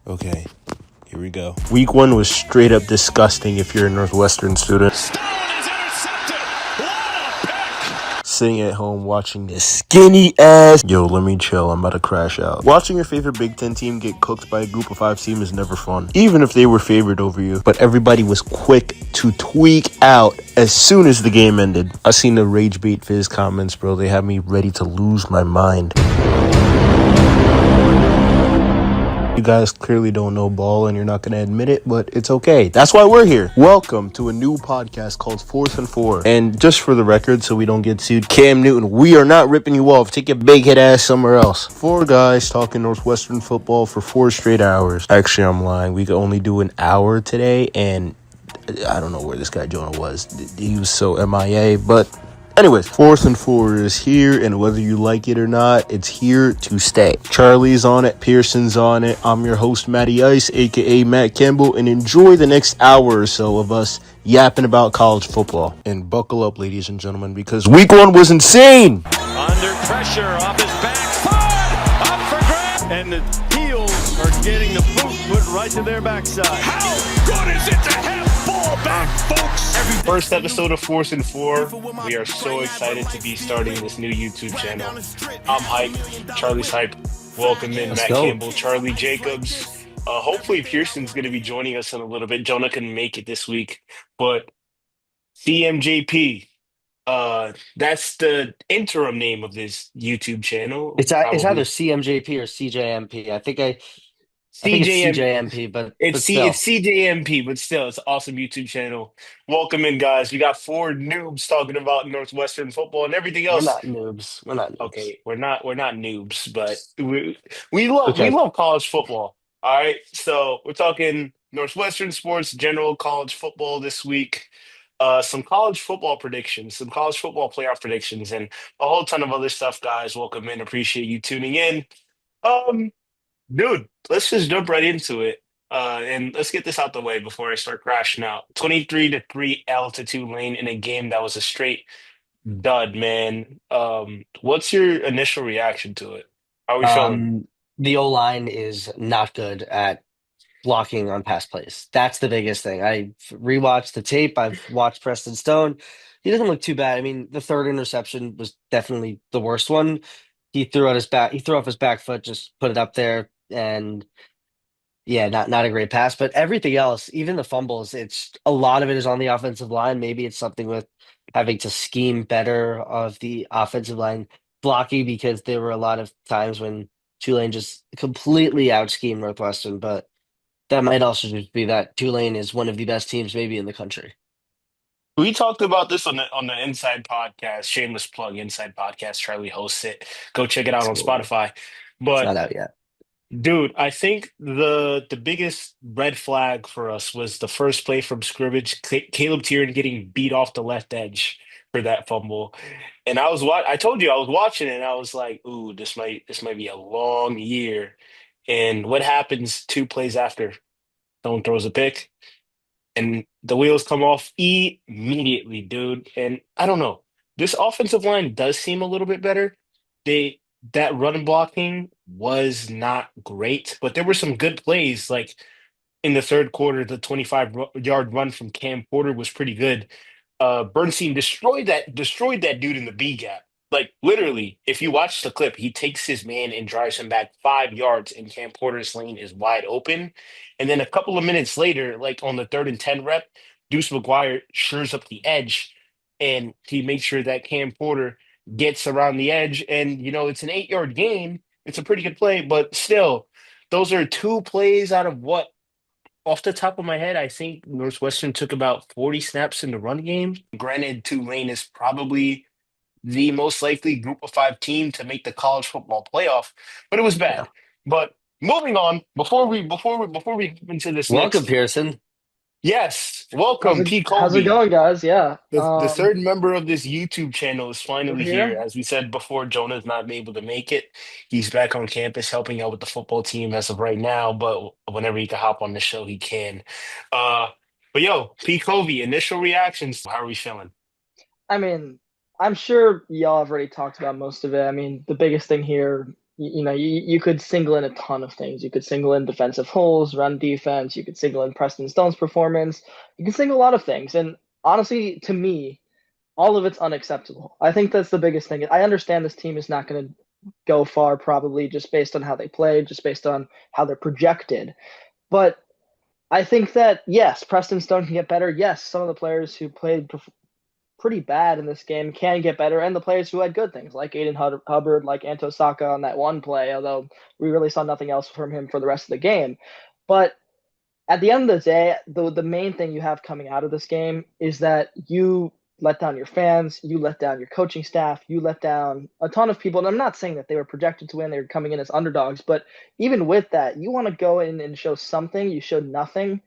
Okay, here we go. Week 1 was straight up disgusting if you're a Northwestern student. Sitting at home watching this skinny ass. Yo, let me chill. I'm about to crash out. Watching your favorite Big Ten team get cooked by a group of 5 team is never fun, even if they were favored over you. But everybody was quick to tweak out as soon as the game ended. I seen the Rage Bait Fizz comments, bro. They had me ready to lose my mind. You guys clearly don't know ball and you're not going to admit it, but it's okay. That's why we're here. Welcome to a new podcast called 4th and 4. And just for the record, so we don't get sued, Cam Newton, we are not ripping you off. Take your big head ass somewhere else. 4 guys talking Northwestern football for 4 straight hours. Actually, I'm lying. We could only do an hour today, and I don't know where this guy Jonah was. He was so MIA, but anyways, 4th and 4 is here, and whether you like it or not, it's here to stay. Charlie's on it, Pierson's on it. I'm your host, Matty Ice, aka Matt Campbell, and enjoy the next hour or so of us yapping about college football. And buckle up, ladies and gentlemen, because week 1 was insane. Under pressure, off his back foot, up for grabs, and the heels are getting the boot put right to their backside. How good is it to have ball back, folks? First episode of 4th and 4. We are so excited to be starting this new YouTube channel. I'm hype. Charlie's hype. Welcome in Matt Campbell, Charlie Jacobs. Hopefully Pierson's going to be joining us in a little bit. Jonah couldn't make it this week, but CMJP. That's the interim name of this YouTube channel. It's either Probably CMJP or CJMP. I think it's CJM. CJMP, but It's still, CJMP, but still, it's an awesome YouTube channel. Welcome in, guys. We got 4 noobs talking about Northwestern football and everything we're else. not noobs. We're not noobs. Okay, we're not noobs, but we Okay. love college football. All right, so we're talking Northwestern sports, general college football this week. Some college football predictions, some college football playoff predictions, and a whole ton of other stuff, guys. Welcome in. Appreciate you tuning in. Um, Dude, let's just jump right into it. And let's get this out the way before I start crashing out. 23-3 L to Tulane in a game that was a straight dud, man. What's your initial reaction to it? How are we feeling? The O line is not good at blocking on pass plays. That's the biggest thing. I rewatched the tape. I've watched Preston Stone. He doesn't look too bad. I mean, the third interception was definitely the worst one. He threw out his back. He threw off his back foot, just put it up there, and yeah, not a great pass, but everything else, even the fumbles, it's a lot of it is on the offensive line. Maybe it's something with having to scheme better of the offensive line blocking because there were a lot of times when Tulane just completely out schemed Northwestern, but that might also just be that Tulane is one of the best teams maybe in the country. We talked about this on the Inside Podcast, shameless plug, Inside Podcast. Charlie hosts it. Go check it out on Absolutely. Spotify. It's But not out yet. dude, I think the biggest red flag for us was the first play from scrimmage, Caleb Tiernan getting beat off the left edge for that fumble. And I told you I was watching it and I was like, "Ooh, this might be a long year." And what happens 2 plays after? Someone throws a pick and the wheels come off immediately, dude. And I don't know. This offensive line does seem a little bit better. They That run blocking was not great, but there were some good plays. Like in the third quarter, the 25-yard run from Cam Porter was pretty good. Bernstein destroyed that dude in the B gap. Like literally, if you watch the clip, he takes his man and drives him back 5 yards, and Cam Porter's lane is wide open. And then a couple of minutes later, like on the 3rd and 10 rep, Deuce McGuire shores up the edge, and he makes sure that Cam Porter gets around the edge. And it's an 8-yard gain. It's a pretty good play, but still, those are 2 plays out of what off the top of my head, I think Northwestern took about 40 snaps in the run game. Granted, Tulane is probably the most likely group of 5 team to make the college football playoff, but it was Yeah. bad. But moving on, before we get into this Welcome, next, Pearson. yes, How's welcome it P. how's it Kobe. going, guys? Yeah. The third member of this YouTube channel is Good finally here. here. As we said before, Jonah's not able to make it. He's back on campus helping out with the football team as of right now, but whenever he can hop on the show, he can. Uh, but yo, P. Covey, initial reactions. How are we feeling? I mean, I'm sure y'all have already talked about most of it. I mean, the biggest thing here, You could single in a ton of things. You could single in defensive holes, run defense. You could single in Preston Stone's performance. You can single a lot of things. And honestly, to me, all of it's unacceptable. I think that's the biggest thing. I understand this team is not going to go far, probably just based on how they play, just based on how they're projected. But I think that, yes, Preston Stone can get better. Yes, some of the players who played pretty bad in this game can get better, and the players who had good things, like Aiden Hubbard, like Anto Saka on that one play, although we really saw nothing else from him for the rest of the game. But at the end of the day, the main thing you have coming out of this game is that you let down your fans, you let down your coaching staff, you let down a ton of people. And I'm not saying that they were projected to win, they were coming in as underdogs, but even with that, you want to go in and show something. You showed nothing.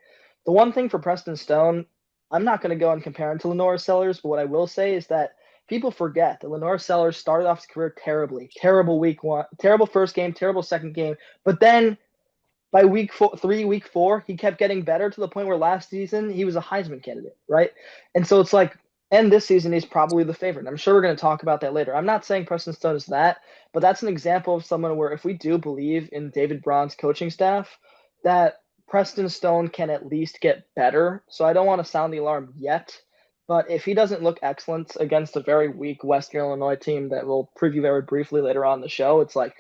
The one thing for Preston Stone, I'm not going to go and compare him to Lenora Sellers, but what I will say is that people forget that Lenora Sellers started off his career terribly. Terrible week one, terrible first game, terrible second game, but then by week 4, he kept getting better to the point where last season he was a Heisman candidate, right? And so it's like, and this season he's probably the favorite. I'm sure we're going to talk about that later. I'm not saying Preston Stone is that, but that's an example of someone where if we do believe in David Braun's coaching staff, that Preston Stone can at least get better. So I don't want to sound the alarm yet, but if he doesn't look excellent against a very weak Western Illinois team that we'll preview very briefly later on in the show, it's like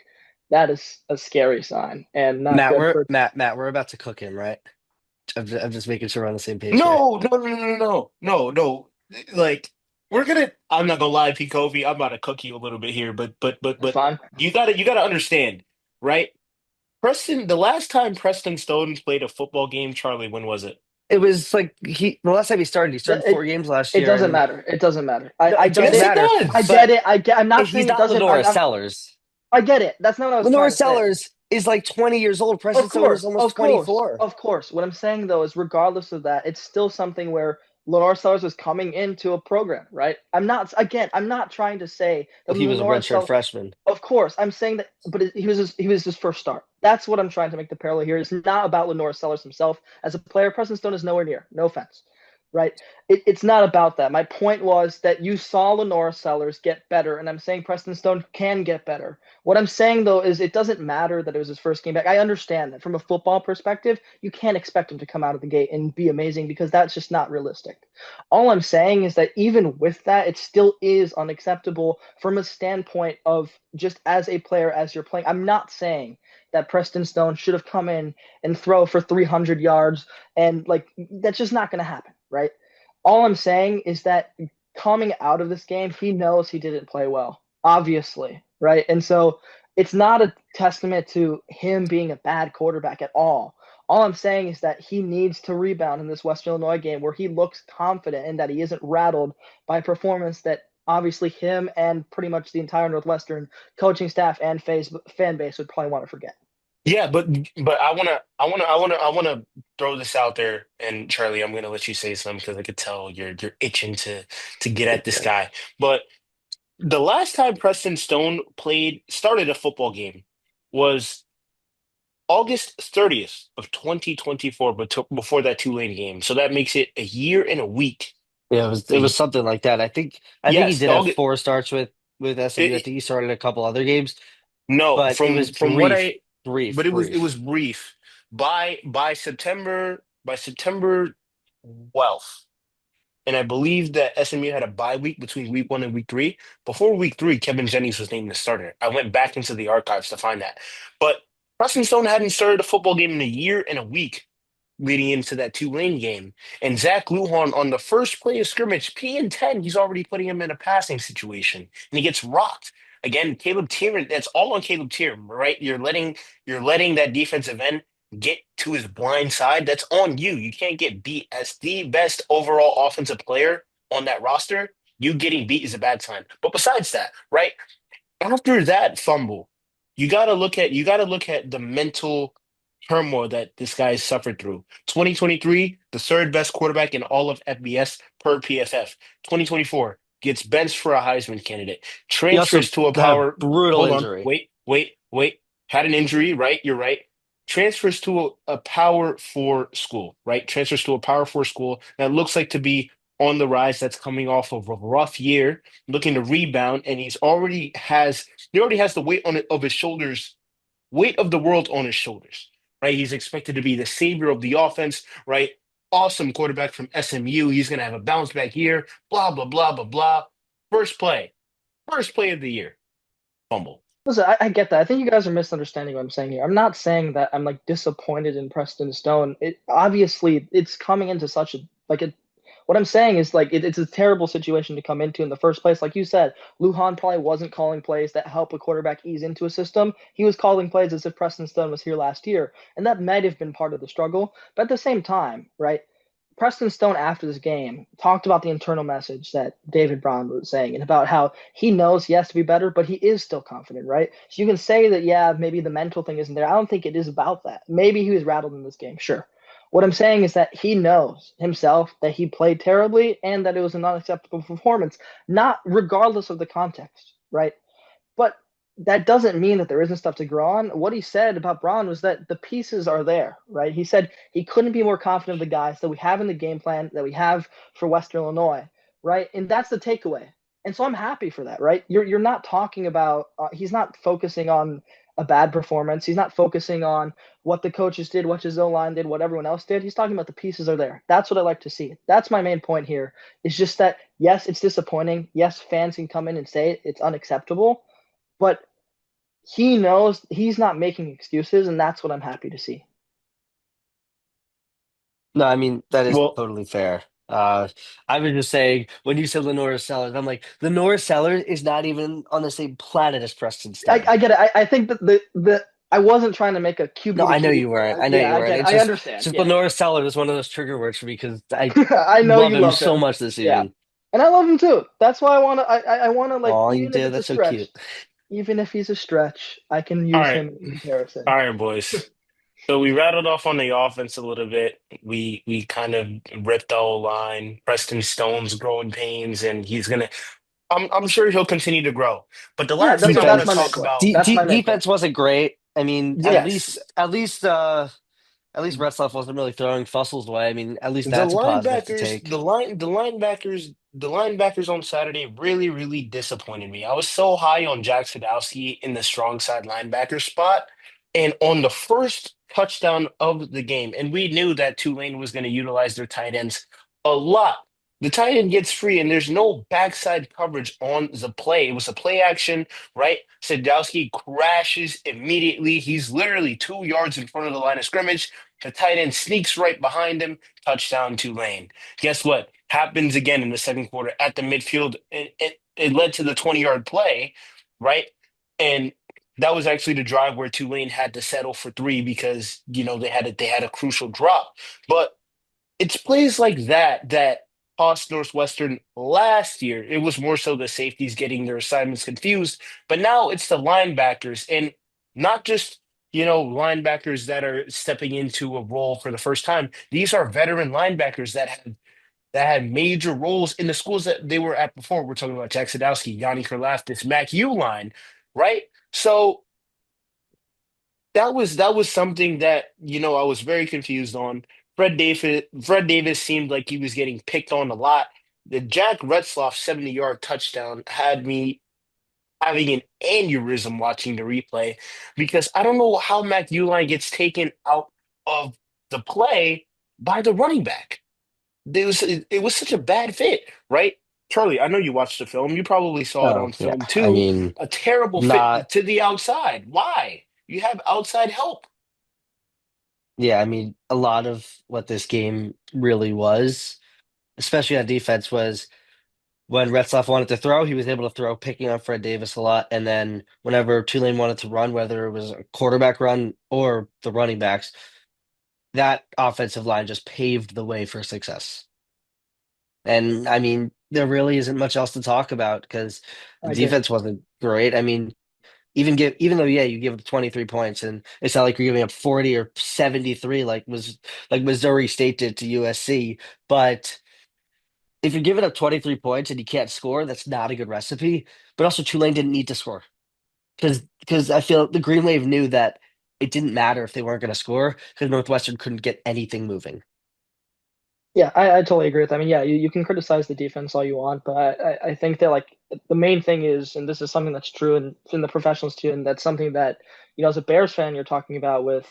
that is a scary sign and not Matt, good we're for. Matt, we're about to cook him, right? I'm just making sure we're on the same page here. No, no, no, no, no, no, no. Like I'm not gonna lie, P. Kobe. I'm about to cook you a little bit here, That's but fine. you gotta understand, right? Preston, the last time Preston Stones played a football game, Charlie, when was it? It was like the last time he started It 4 games last it year, doesn't and matter. It doesn't matter. I no, I it get does Yes, it. it matter. I does. get But it. I'm not he's saying it not doesn't. Lenora Sellers. I get it. That's not what I was Lenore trying to say. Sellers is like 20 years old. Preston Of Stone is course, almost of course, 24. of course. What I'm saying though is, regardless of that, it's still something where Lenore Sellers was coming into a program, right? I'm not trying to say that Well, he was a Lenore redshirt Sellers. freshman. Of course, I'm saying that, but he was his first start. That's what I'm trying to make the parallel here. It's not about Lenore Sellers himself as a player. Preston Stone is nowhere near. No offense, right? It's not about that. My point was that you saw Lenore Sellers get better, and I'm saying Preston Stone can get better. What I'm saying though is it doesn't matter that it was his first game back. I understand that from a football perspective, you can't expect him to come out of the gate and be amazing because that's just not realistic. All I'm saying is that even with that, it still is unacceptable from a standpoint of just as a player as you're playing. I'm not saying that Preston Stone should have come in and throw for 300 yards and like that's just not going to happen, right? All I'm saying is that coming out of this game, he knows he didn't play well, obviously, right? And so it's not a testament to him being a bad quarterback at all. All I'm saying is that he needs to rebound in this Western Illinois game where he looks confident and that he isn't rattled by a performance that obviously him and pretty much the entire Northwestern coaching staff and fan base would probably want to forget. Yeah, but I wanna throw this out there, and Charlie, I'm gonna let you say something because I could tell you're itching to get at this guy. But the last time Preston Stone started a football game was August 30th of 2024, but before that Tulane game. So that makes it a year and a week. Yeah, it was A, something like that. I think he yes, did have August. 4 starts with SMU. I think he started a couple other games, No, but it was from what brief, I, but brief, it was brief. brief. By September 12th, and I believe that SMU had a bye week between week 1 and week 3. Before week 3, Kevin Jennings was named the starter. I went back into the archives to find that. But Preston Stone hadn't started a football game in a year and a week leading into that Tulane game. And Zach Lujan on the first play of scrimmage, P and 10, he's already putting him in a passing situation. And he gets rocked. Again, Caleb Tiemann, that's all on Caleb Tiemann, right? You're letting that defensive end get to his blind side. That's on you. You can't get beat as the best overall offensive player on that roster. You getting beat is a bad sign. But besides that, right? After that fumble, you gotta look at the mental turmoil that this guy suffered through. 2023, the third best quarterback in all of FBS per PFF. 2024 gets benched for a Heisman candidate. He also Transfers to a had a power. brutal Hold on, injury. wait. Had an injury, right? You're right. Transfers to a power four school, right? Transfers to a power four school that looks like to be on the rise that's coming off of a rough year, looking to rebound, and he already has the weight on it of his shoulders, weight of the world on his shoulders, right? He's expected to be the savior of the offense, right? Awesome quarterback from SMU. He's gonna have a bounce back year, blah, blah, blah, blah, blah. First play, first play of the year, fumble. Listen, I get that. I think you guys are misunderstanding what I'm saying here. I'm not saying that I'm like disappointed in Preston Stone. It obviously it's coming into such a like a what I'm saying is like it's a terrible situation to come into in the first place. Like you said, Lujan probably wasn't calling plays that help a quarterback ease into a system. He was calling plays as if Preston Stone was here last year, and that might have been part of the struggle. But at the same time, right? Preston Stone after this game talked about the internal message that David Braun was saying and about how he knows he has to be better, but he is still confident, right? So you can say that, yeah, maybe the mental thing isn't there. I don't think it is about that. Maybe he was rattled in this game, sure. What I'm saying is that he knows himself that he played terribly and that it was an unacceptable performance, not regardless of the context, right? But that doesn't mean that there isn't stuff to grow on. What he said about Braun was that the pieces are there, right? He said he couldn't be more confident of the guys that we have in the game plan that we have for Western Illinois, right? And that's the takeaway. And so I'm happy for that, right? You're not talking about he's not focusing on a bad performance. He's not focusing on what the coaches did, what his O line did, what everyone else did. He's talking about the pieces are there. That's what I like to see. That's my main point here. Is just that yes, it's disappointing. Yes, fans can come in and say it's unacceptable, but he knows he's not making excuses, and that's what I'm happy to see. No, I mean that is Well, totally fair. I was just saying when you said Lenora Sellers, I'm like Lenora Sellers is not even on the same planet as Preston Stone. I get it. I think that the I wasn't trying to make a No, QB to I know QB you point. weren't. I know Yeah, you I weren't. get it. It's I just understand. just Yeah, Lenora Sellers is one of those trigger words for me because I I know love you him love so him. much this Yeah, season. and I love him too. That's why I want to. I want to like Oh, you even if do. it's a That's so stretch, cute. even if he's a stretch, I can all use right, him in comparison. all right, boys. So we rattled off on the offense a little bit. We kind of ripped the whole line. Preston Stone's growing pains, and I'm sure he'll continue to grow. But the Yeah, last thing I want that's to my Defense, main talk point. about, That's my main point. defense wasn't great. I mean, yes, at least Retzlaff wasn't really throwing Fussel's way. I mean, at least the that's a positive to linebackers, take. the linebackers on Saturday really, really disappointed me. I was so high on Jack Sadowski in the strong side linebacker spot, and on the first touchdown of the game, and we knew that Tulane was going to utilize their tight ends a lot. The tight end gets free, and there's no backside coverage on the play. It was a play action, right? Sadowski crashes immediately. He's literally 2 yards in front of the line of scrimmage. The tight end sneaks right behind him. Touchdown Tulane. Guess what? Happens again in the second quarter at the midfield. It led to the 20-yard play, right? And that was actually the drive where Tulane had to settle for three because they had a crucial drop. But it's plays like that cost Northwestern last year. It was more so the safeties getting their assignments confused, but now it's the linebackers and not just linebackers that are stepping into a role for the first time. These are veteran linebackers that had major roles in the schools that they were at before. We're talking about Jack Sadowski, Yanni Karlaftis, Mac Uline, right? So that was something that I was very confused on. Fred Davis seemed like he was getting picked on a lot. The Jack Retzloff 70-yard touchdown had me having an aneurysm watching the replay because I don't know how Mac Uline gets taken out of the play by the running back. It was such a bad fit, right? Charlie, I know you watched the film. You probably saw it Oh on yeah, film I too. mean, A terrible not fit to the outside. Why? You have outside help. yeah. I mean, a lot of what this game really was, especially on defense, was when Retzlaff wanted to throw, he was able to throw, picking on Fred Davis a lot. And then whenever Tulane wanted to run, whether it was a quarterback run or the running backs, that offensive line just paved the way for success. And I mean, there really isn't much else to talk about because the I agree. defense wasn't great. I mean, even though yeah, you give up 23 points and it's not like you're giving up 40 or 73 like Missouri State did to USC, but if you're giving up 23 points and you can't score, that's not a good recipe. But also Tulane didn't need to score because I feel the Green Wave knew that it didn't matter if they weren't going to score because Northwestern couldn't get anything moving. Yeah, I totally agree with that. I mean, yeah, you can criticize the defense all you want, but I think that like the main thing is, and this is something that's true in the professionals too, and that's something that, as a Bears fan, you're talking about with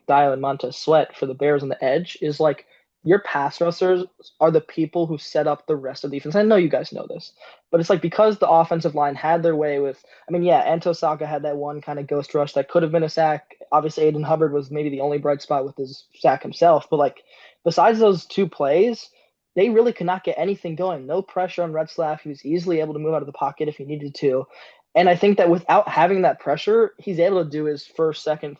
Dial and Montez Sweat for the Bears on the edge is like your pass rushers are the people who set up the rest of the defense. I know you guys know this, but it's like because the offensive line had their way with, I mean, yeah, Anto Saka had that one kind of ghost rush that could have been a sack. Obviously, Aiden Hubbard was maybe the only bright spot with his sack himself, but like besides those two plays, they really could not get anything going. No pressure on Retzlaff. He was easily able to move out of the pocket if he needed to. And I think that without having that pressure, he's able to do his first, second,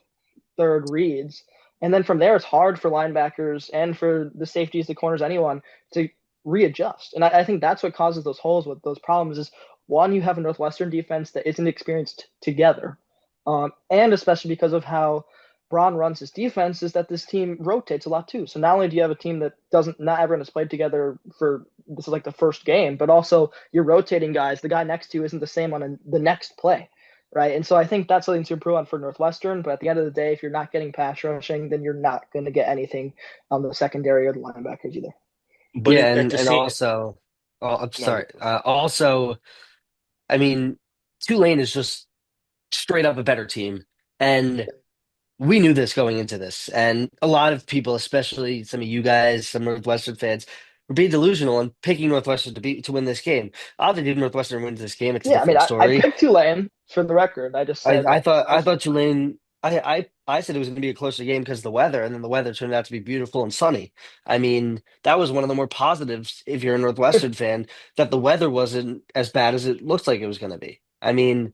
third reads. And then from there, it's hard for linebackers and for the safeties, the corners, anyone to readjust. And I think that's what causes those holes with those problems is one, you have a Northwestern defense that isn't experienced together. And especially because of how Braun runs his defense, is that this team rotates a lot too. So not only do you have a team that doesn't, not everyone has played together for this is like the first game, but also you're rotating guys. The guy next to you isn't the same on the next play, right? And so I think that's something to improve on for Northwestern. But at the end of the day, if you're not getting pass rushing, then you're not going to get anything on the secondary or the linebackers either. But Yeah, at the and same, also, oh, I'm no, sorry. Also, I mean, Tulane is just straight up a better team, and we knew this going into this. And a lot of people, especially some of you guys, some Northwestern fans, were being delusional and picking Northwestern to win this game. Obviously, if Northwestern wins this game, it's a Yeah, I mean, different I story. picked Tulane for the record. I just said that I thought Northwestern. Tulane. I said it was going to be a closer game because of the weather, and then the weather turned out to be beautiful and sunny. I mean, that was one of the more positives if you're a Northwestern fan, that the weather wasn't as bad as it looked like it was going to be. I mean,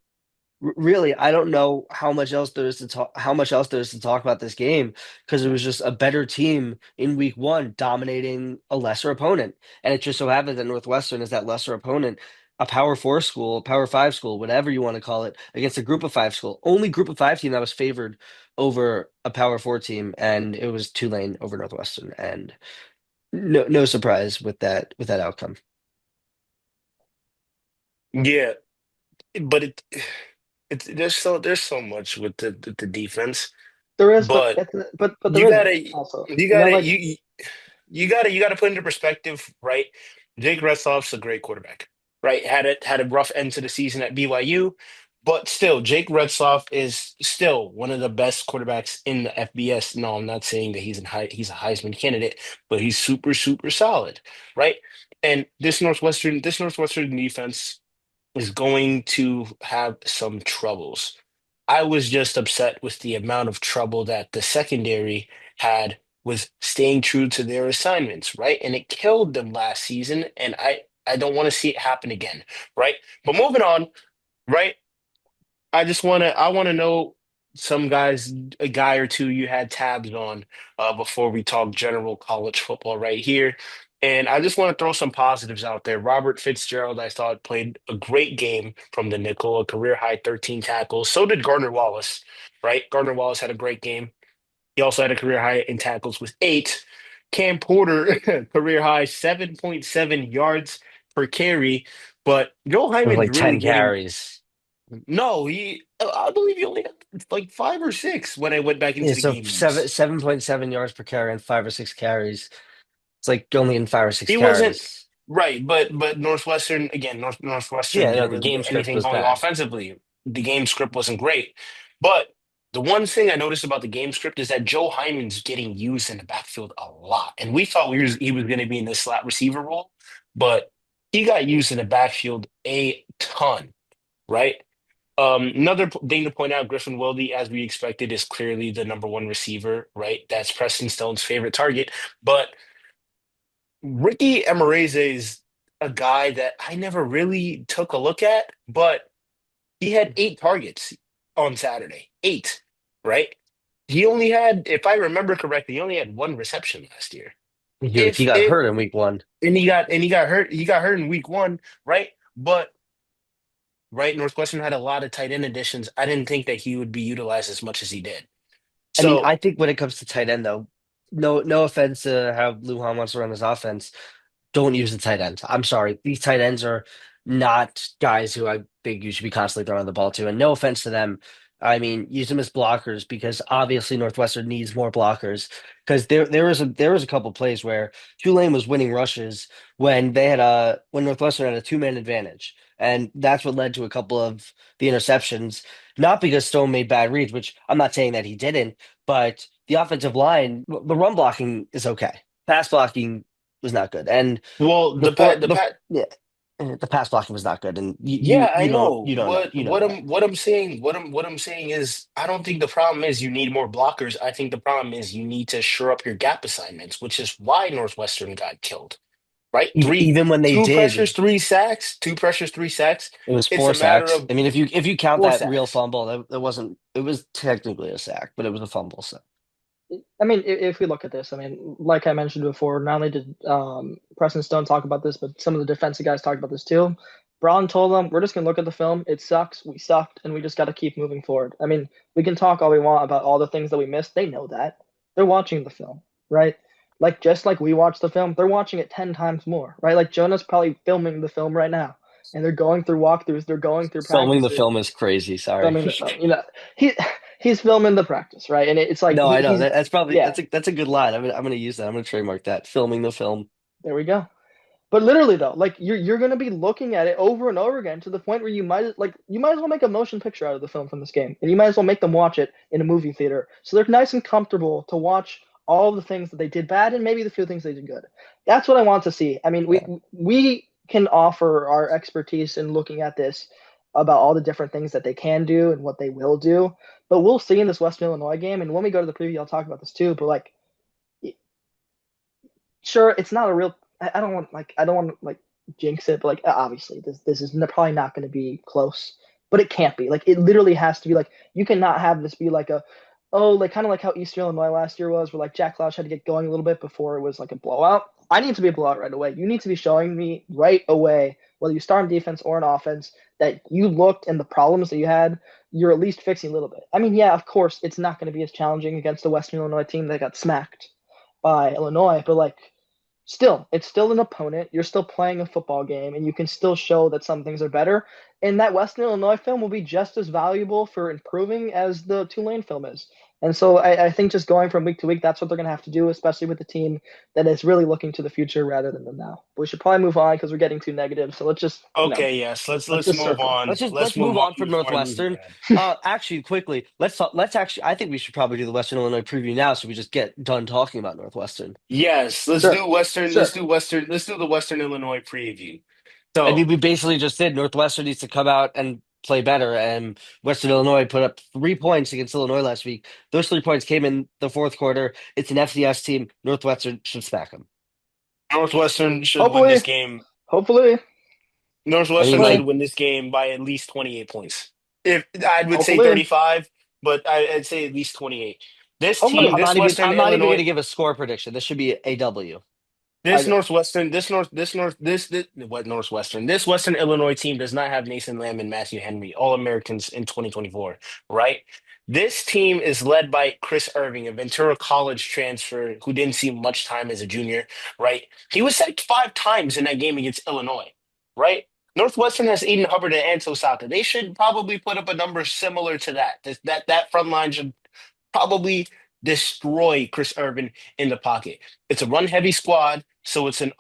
really, I don't know how much else there is to talk about this game because it was just a better team in week one dominating a lesser opponent. And it just so happens that Northwestern is that lesser opponent, a power four school, power five school, whatever you want to call it, against a group of five school. Only group of five team that was favored over a power four team, and it was Tulane over Northwestern. And no surprise with that outcome. yeah, but it's there's so much with the defense, There is, but but but you there isn't gotta also. you You know, gotta like you gotta put into perspective, right? Jake Retzloff's a great quarterback, right? Had a rough end to the season at BYU, but still, Jake Retzloff is still one of the best quarterbacks in the FBS. No, I'm not saying that he's a Heisman candidate, but he's super solid, right? And this Northwestern defense is going to have some troubles. I was just upset with the amount of trouble that the secondary had with staying true to their assignments, right? And it killed them last season, and I don't want to see it happen again, right? But moving on, right? I want to know some guys, a guy or two you had tabs on before we talk general college football right here. And I just want to throw some positives out there. Robert Fitzgerald, I thought, played a great game from the nickel, a career high 13 tackles. So did Gardner Wallace, right? Gardner Wallace had a great game. He also had a career high in tackles with eight. Cam Porter, career high 7.7 yards per carry. But Joe It was Hyman's like really 10 getting carries. no, I believe he only had like five or six when I went back Yeah, into the so game seven notes. 7.7 yards per carry and 5 or 6 carries. It's like only in 5 or 6 He wasn't carries. right, but Northwestern again, Northwestern Yeah, no, didn't the really game get script anything was going bad. offensively. The game script wasn't great, but the one thing I noticed about the game script is that Joe Hyman's getting used in the backfield a lot, and we thought he was going to be in the slot receiver role, but he got used in the backfield a ton, right? Another thing to point out, Griffin Wilde, as we expected, is clearly the number one receiver, right? That's Preston Stone's favorite target. But Ricky Emireze is a guy that I never really took a look at, but he had eight targets on Saturday. Eight, right? He only had, if I remember correctly, he only had one reception last year. He got If hurt in week one. he got hurt in week one, right? But right? Northwestern had a lot of tight end additions. I didn't think that he would be utilized as much as he did. I mean, So, I think when it comes to tight end, though, no offense to how Lujan wants to run his offense, don't use the tight ends. I'm sorry. These tight ends are not guys who I think you should be constantly throwing the ball to. And no offense to them. I mean, use them as blockers because obviously Northwestern needs more blockers. Because there was a couple plays where Tulane was winning rushes when Northwestern had a two-man advantage, and that's what led to a couple of the interceptions. Not because Stone made bad reads, which I'm not saying that he didn't, but the offensive line, the run blocking is okay. Pass blocking was not good, and Well, before yeah, the pass blocking was not good, and yeah, I you don't know. you don't know But you know that. what I'm saying, what I'm saying is I don't think the problem is you need more blockers. I think the problem is you need to shore up your gap assignments, which is why Northwestern got killed. Right? Even when they Two did, pressures, three sacks, two pressures, three sacks. it was It's four a matter sacks. of I mean, if you count four that real sacks. fumble, that wasn't. It was technically a sack, but it was a fumble. So I mean, if we look at this, I mean, like I mentioned before, not only did Preston Stone talk about this, but some of the defensive guys talked about this too. Braun told them, "We're just gonna look at the film. It sucks. We sucked, and we just got to keep moving forward." I mean, we can talk all we want about all the things that we missed. They know that. They're watching the film, right? Like just like we watch the film, they're watching it 10 times more, right? Like Jonah's probably filming the film right now, and they're going through walkthroughs. They're going through filming the practices, film is crazy. Sorry. filming the film. He he's filming the practice, right? And it's like No, I know he's that's probably yeah. that's a good line. I'm gonna use that. I'm gonna trademark that. Filming the film. There we go. But literally though, like you're gonna be looking at it over and over again to the point where you might as well make a motion picture out of the film from this game, and you might as well make them watch it in a movie theater, so they're nice and comfortable to watch all the things that they did bad and maybe the few things they did good. That's what I want to see. I mean, Yeah. we can offer our expertise in looking at this about all the different things that they can do and what they will do, but we'll see in this Western Illinois game. And when we go to the preview, I'll talk about this too. But like sure, it's not a real. I don't want to like jinx it, but like obviously this is probably not going to be close, but it can't be. Like it literally has to be. Like you cannot have this be like a oh like kind of like how Eastern Illinois last year was, where like Jack Lounge had to get going a little bit before it was like a blowout. I need to be a blowout right away. You need to be showing me right away, whether you start on defense or on offense, that you looked and the problems that you had, you're at least fixing a little bit. I mean, yeah, of course, it's not going to be as challenging against the Western Illinois team that got smacked by Illinois, but like still, it's still an opponent. You're still playing a football game, and you can still show that some things are better. And that Western Illinois film will be just as valuable for improving as the Tulane film is. And so I think just going from week to week, that's what they're going to have to do, especially with the team that is really looking to the future rather than the now. But we should probably move on because we're getting too negative. So let's just, Okay, yes. let's Let's just move circle. on. Let's Let's move move on on from before I lose Northwestern. again. Actually, quickly, let's actually. I think we should probably do the Western Illinois preview now, so we just get done talking about Northwestern. Yes, let's Sure, do Western. Let's sure. do Western. Let's do the Western Illinois preview. I mean, So we basically just did. Northwestern needs to come out and play better, and Western Illinois put up 3 points against Illinois last week. Those 3 points came in the fourth quarter. It's an FCS team. Northwestern should smack them. Northwestern should win this Hopefully, game. hopefully, I mean, Northwestern should like, win this game by at least 28 points. If I would say hopefully, 35, but I'd say at least 28. This I'm, team, hopefully. I'm not even. I'm not even going to give a score prediction. This should be a W. I This agree. Northwestern, this what Northwestern, this Western Illinois team does not have Nathan Lamb and Matthew Henry, All Americans in 2024, right? This team is led by Chris Irving, a Ventura College transfer who didn't see much time as a junior, right? He was sacked 5 times in that game against Illinois, right? Northwestern has Aiden Hubbard and Anto Saka. They should probably put up a number similar to that. That front line should probably destroy Chris Irvin in the pocket. It's a run heavy squad, so it's an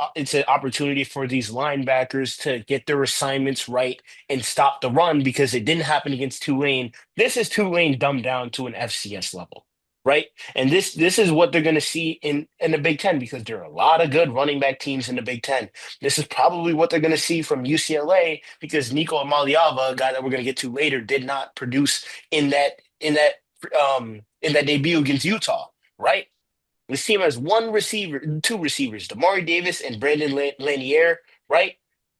opportunity for these linebackers to get their assignments right and stop the run because it didn't happen against Tulane. This is Tulane dumbed down to an FCS level. Right, and this is what they're going to see in the Big Ten because there are a lot of good running back teams in the Big Ten. This is probably what they're going to see from UCLA because Nico Amaliava, a guy that we're going to get to later, did not produce in that debut against Utah, right? This team has one receiver, two receivers, Damari Davis and Brandon Lanier, right?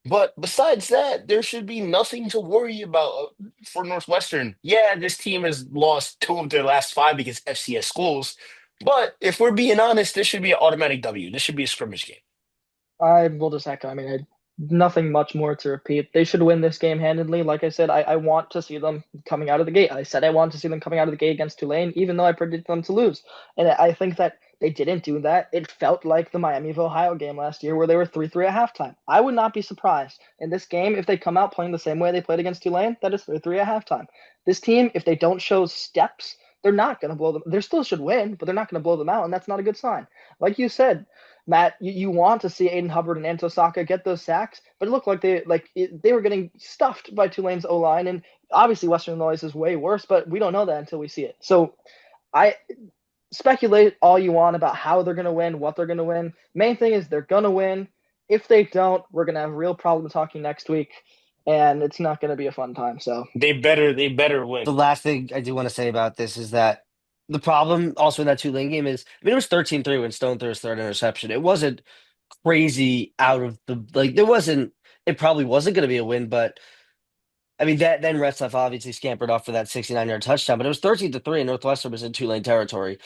But besides that, there should be nothing to worry about for Northwestern. Yeah, this team has lost 2 of their last 5 against FCS schools, but if we're being honest, this should be an automatic W. This should be a scrimmage game. I will just echo. I mean, nothing much more to repeat. They should win this game handedly. Like I said, I want to see them coming out of the gate. I said I want to see them coming out of the gate against Tulane, even though I predicted them to lose. And I think that they didn't do that. It felt like the Miami of Ohio game last year where they were 3-3 at halftime. I would not be surprised in this game if they come out playing the same way they played against Tulane, that is 3-3 at halftime. This team, if they don't show steps, they're not going to blow them. They still should win, but they're not going to blow them out, and that's not a good sign. Like you said, Matt, you want to see Aiden Hubbard and Anto Saka get those sacks, but it looked like they were getting stuffed by Tulane's O line, and obviously Western Illinois is way worse, but we don't know that until we see it. So I speculate all you want about how they're going to win, what they're going to win. Main thing is they're going to win. If they don't, we're going to have a real problem talking next week, and it's not going to be a fun time. So They better win. The last thing I do want to say about this is that the problem also in that Tulane game is, I mean, it was 13-3 when Stone threw his third interception. It wasn't crazy out of the like there wasn't it probably wasn't going to be a win, but I mean that then Retzlaff obviously scampered off for that 69-yard touchdown, but it was 13-3 and Northwestern was in Tulane territory.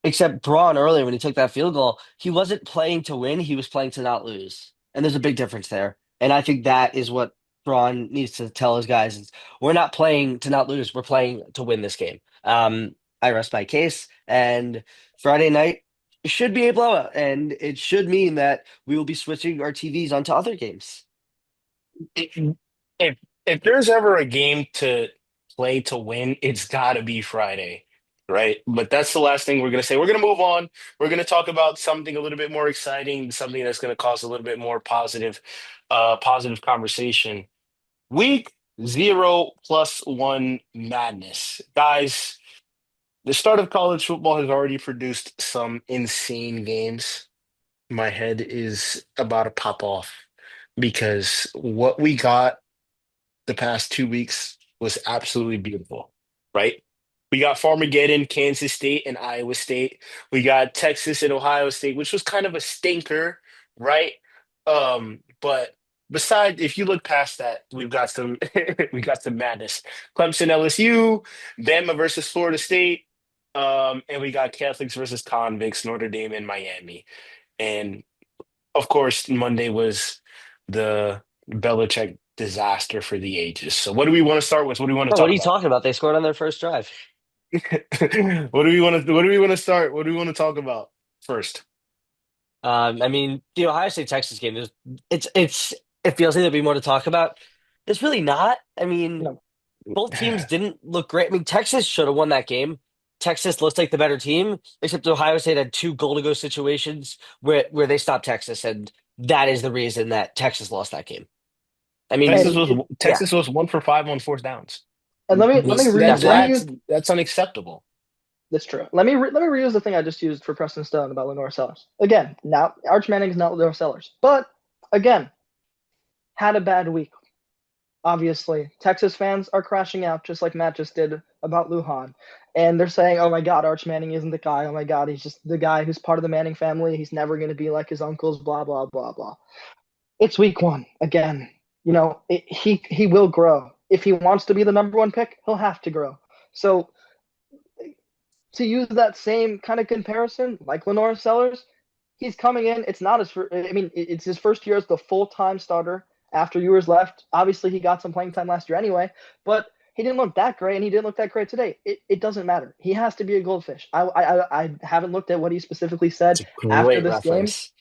Except Braun earlier when he took that field goal, he wasn't playing to win, he was playing to not lose. And there's a big difference there. And I think that is what Braun needs to tell his guys is we're not playing to not lose, we're playing to win this game. I rest my case and Friday night should be a blowout and it should mean that we will be switching our TVs onto other games. If if there's ever a game to play to win, it's got to be Friday, right? But that's the last thing we're gonna say. We're gonna move on. We're gonna talk about something a little bit more exciting, something that's gonna cause a little bit more positive conversation. Week zero plus one madness, guys. The start of college football has already produced some insane games. My head is about to pop off because what we got the past 2 weeks was absolutely beautiful, right? We got Farmageddon, Kansas State, and Iowa State. We got Texas and Ohio State, which was kind of a stinker, right? But besides, if you look past that, we've got some we got some madness. Clemson, LSU, Bama versus Florida State, and we got Catholics versus convicts, Notre Dame and Miami. And of course, Monday was the Belichick disaster for the ages. So, what do we want to start with? What do we want to Bro, what talk are you about? talking about? They scored on their first drive. What do we want to? What do we want to start? What do we want to talk about first? I mean, the Ohio State Texas game, it's it feels like there'd be more to talk about. There's really not. I mean, no, both teams didn't look great. I mean, Texas should have won that game. Texas looks like the better team, except Ohio State had two goal to go situations where they stopped Texas, and that is the reason that Texas lost that game. I mean, Texas and was yeah, Texas was 1 for 5 on fourth downs. let me Was re that let me definitely. use that's unacceptable. that's true. Let me reuse the thing I just used for Preston Stone about Lenore Sellers. Again, now Arch Manning's not Lenore Sellers, but again, had a bad week. Obviously, Texas fans are crashing out just like Matt just did about Lujan. And they're saying, oh my God, Arch Manning isn't the guy. Oh my God, he's just the guy who's part of the Manning family. He's never going to be like his uncles, blah, blah, blah, blah. It's week one. Again, he will grow. If he wants to be the number one pick, he'll have to grow. So to use that same kind of comparison, like Lenore Sellers, he's coming in. It's not his first, I mean, it's his first year as the full-time starter after years left. Obviously, he got some playing time last year anyway, but he didn't look that great, and he didn't look that great today. It doesn't matter. He has to be a goldfish. I haven't looked at what he specifically said It's a after great this game. reference.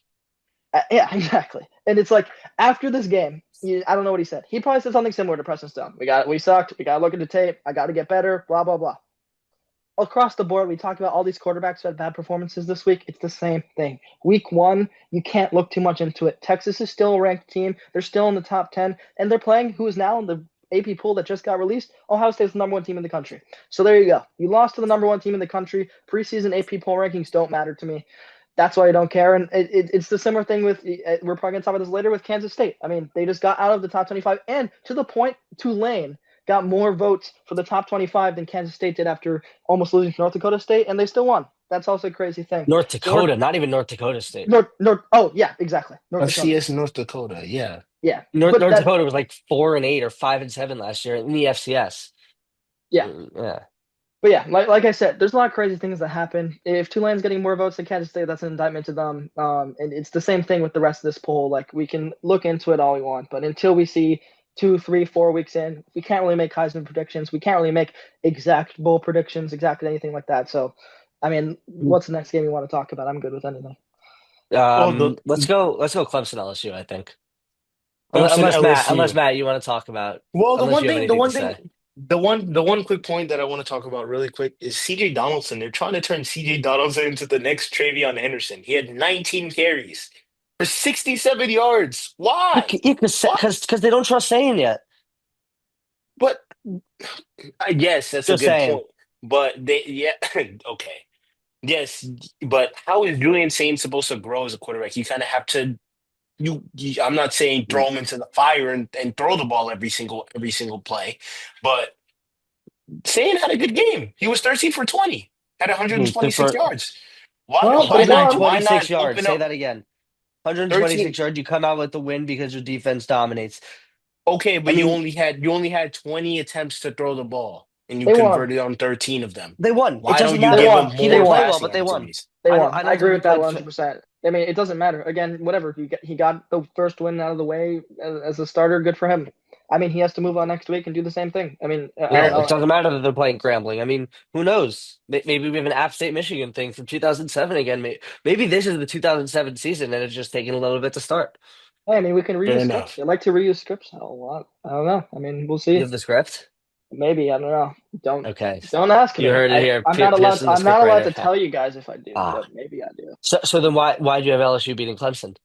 Yeah, exactly. And it's like after this game, I don't know what he said. He probably said something similar to Preston Stone. We sucked. We got to look at the tape. I got to get better. Blah blah blah. Across the board, we talked about all these quarterbacks who had bad performances this week. It's the same thing. Week one, you can't look too much into it. Texas is still a ranked team. They're still in the top 10, and they're playing who is now in the AP pool that just got released. Ohio State's the number one team in the country. So there you go. You lost to the number one team in the country. Preseason AP poll rankings don't matter to me. That's why I don't care. And it's the similar thing with, we're probably going to talk about this later with Kansas State. I mean, they just got out of the top 25, and to the point, Tulane got more votes for the top 25 than Kansas State did after almost losing to North Dakota State, and they still won. That's also a crazy thing. North So North, Dakota, not even North Dakota State. oh yeah, exactly, North Dakota. FCS North Dakota, yeah. Yeah, North but North that, Dakota was like 4-8 or 5-7 last year in the FCS. yeah, Yeah. but yeah, like I said, there's a lot of crazy things that happen. If Tulane's getting more votes than Kansas State, that's an indictment to them. And it's the same thing with the rest of this poll. Like we can look into it all we want, but until we see 2, 3, 4 weeks in, we can't really make Heisman predictions. We can't really make exact bowl predictions, exactly anything like that. So, I mean, what's the next game you want to talk about? I'm good with anything. Well, the Let's go Clemson LSU, I think. Clemson Unless Matt, LSU. you want to talk about Well, unless you have anything to say. The one quick point that I want to talk about really quick is CJ Donaldson. They're trying to turn CJ Donaldson into the next Travion Henderson. He had 19 carries for 67 yards. Why? Why? Because they don't trust Sane yet. But I guess that's a Just good saying. point. But they, yeah, okay. Yes, but how is Julian Sane supposed to grow as a quarterback? You kind of have to I'm not saying throw him into the fire and throw the ball every single play, but Sane had a good game. He was 13 for 20, had The 126 first yards. Why Well, why they not won. why 126 not yards. open Say up that again. 13? 126 yards. You come out with the win because your defense dominates. Okay, I but you mean, only had you only had 20 attempts to throw the ball and you They won. converted on 13 of them. they won. It Why doesn't don't you They give matter. him won. He They more didn't play won. well, passing but they won. opportunities? They I don't. won. I I don't think agree he with that played. 100%. I mean, it doesn't matter. Again, whatever. He got the first win out of the way as a starter. Good for him. I mean, he has to move on next week and do the same thing. I mean, I don't Yeah, know. it doesn't matter that they're playing Grambling. I mean, who knows? Maybe we have an App State Michigan thing from 2007 again. Maybe this is the 2007 season and it's just taking a little bit to start. Hey, I mean, we can Fair reuse scripts. enough. They like to reuse scripts a lot. I don't know. I mean, we'll You see. have the script? Maybe I don't know. Don't Okay. don't ask You me. heard it here. I'm not allowed. Pearson, the I'm script not allowed writer. to tell you guys if I do, Ah. but maybe I do. So then why do you have LSU beating Clemson?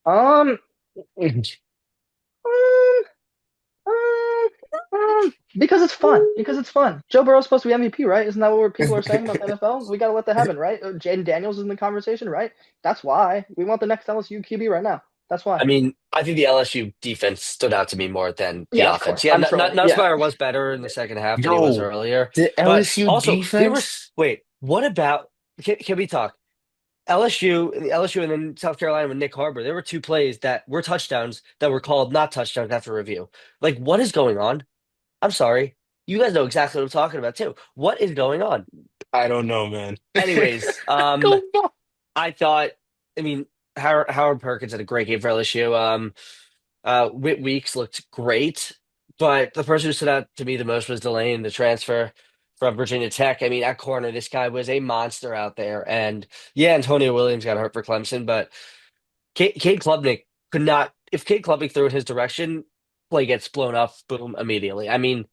Um. um, because it's fun. Because it's fun. Joe Burrow's supposed to be MVP, right? Isn't that what people are saying about the NFL? We got to let that happen, right? Jaden Daniels is in the conversation, right? That's why we want the next LSU QB right now. That's why. I mean, I think the LSU defense stood out to me more than the Yeah, of offense. course. Yeah, I'm trolling. Yeah. Nussmeier was better in the second half than he was Yo, earlier. the But LSU also, they were. defense. Wait, what about? Can we talk? LSU, and then South Carolina with Nick Harbor. There were two plays that were touchdowns that were called not touchdowns after review. Like, what is going on? I'm sorry. You guys know exactly what I'm talking about too. What is going on? I don't know, man. Anyways, Go back. I thought. I mean, Howard Perkins had a great game for LSU. Whit Weeks looked great, but the person who stood out to me the most was Delane, the transfer from Virginia Tech. I mean, at corner, this guy was a monster out there. And yeah, Antonio Williams got hurt for Clemson, but Cade Klubnik could not. If Cade Klubnik threw in his direction, play gets blown up, boom, immediately. I mean,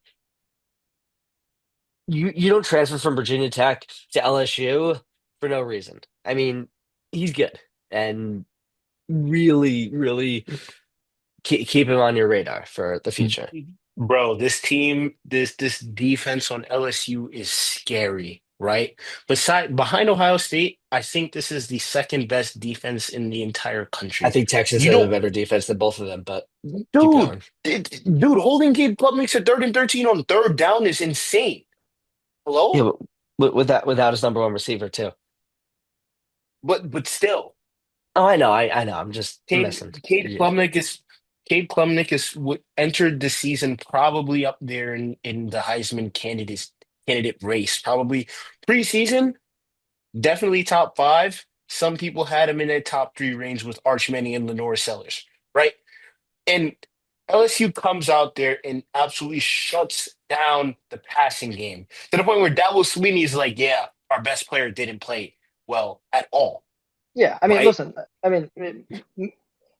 you don't transfer from Virginia Tech to LSU for no reason. I mean, he's good and really, really keep him on your radar for the future. Bro, this team, this defense on LSU is scary, right? Behind Ohio State, I think this is the second best defense in the entire I country. think Texas You has a don't, better defense than both of them, but keep dude, going. dude, holding Cade Klubnik's a 3rd and 13 on third down is insane. Yeah, Hello? but with that without his number one receiver too. But still, Oh, I know, I know. I'm just Cade messing. Cade Yeah. Klubnik is Cade Klubnik is what entered the season probably up there in the Heisman candidate race. Probably preseason, definitely top five. Some people had him in their top three range with Arch Manning and Lenore Sellers, right? And LSU comes out there and absolutely shuts down the passing game to the point where Dabo Swinney is like, yeah, our best player didn't play well at all, Yeah. I mean, right? listen. I mean,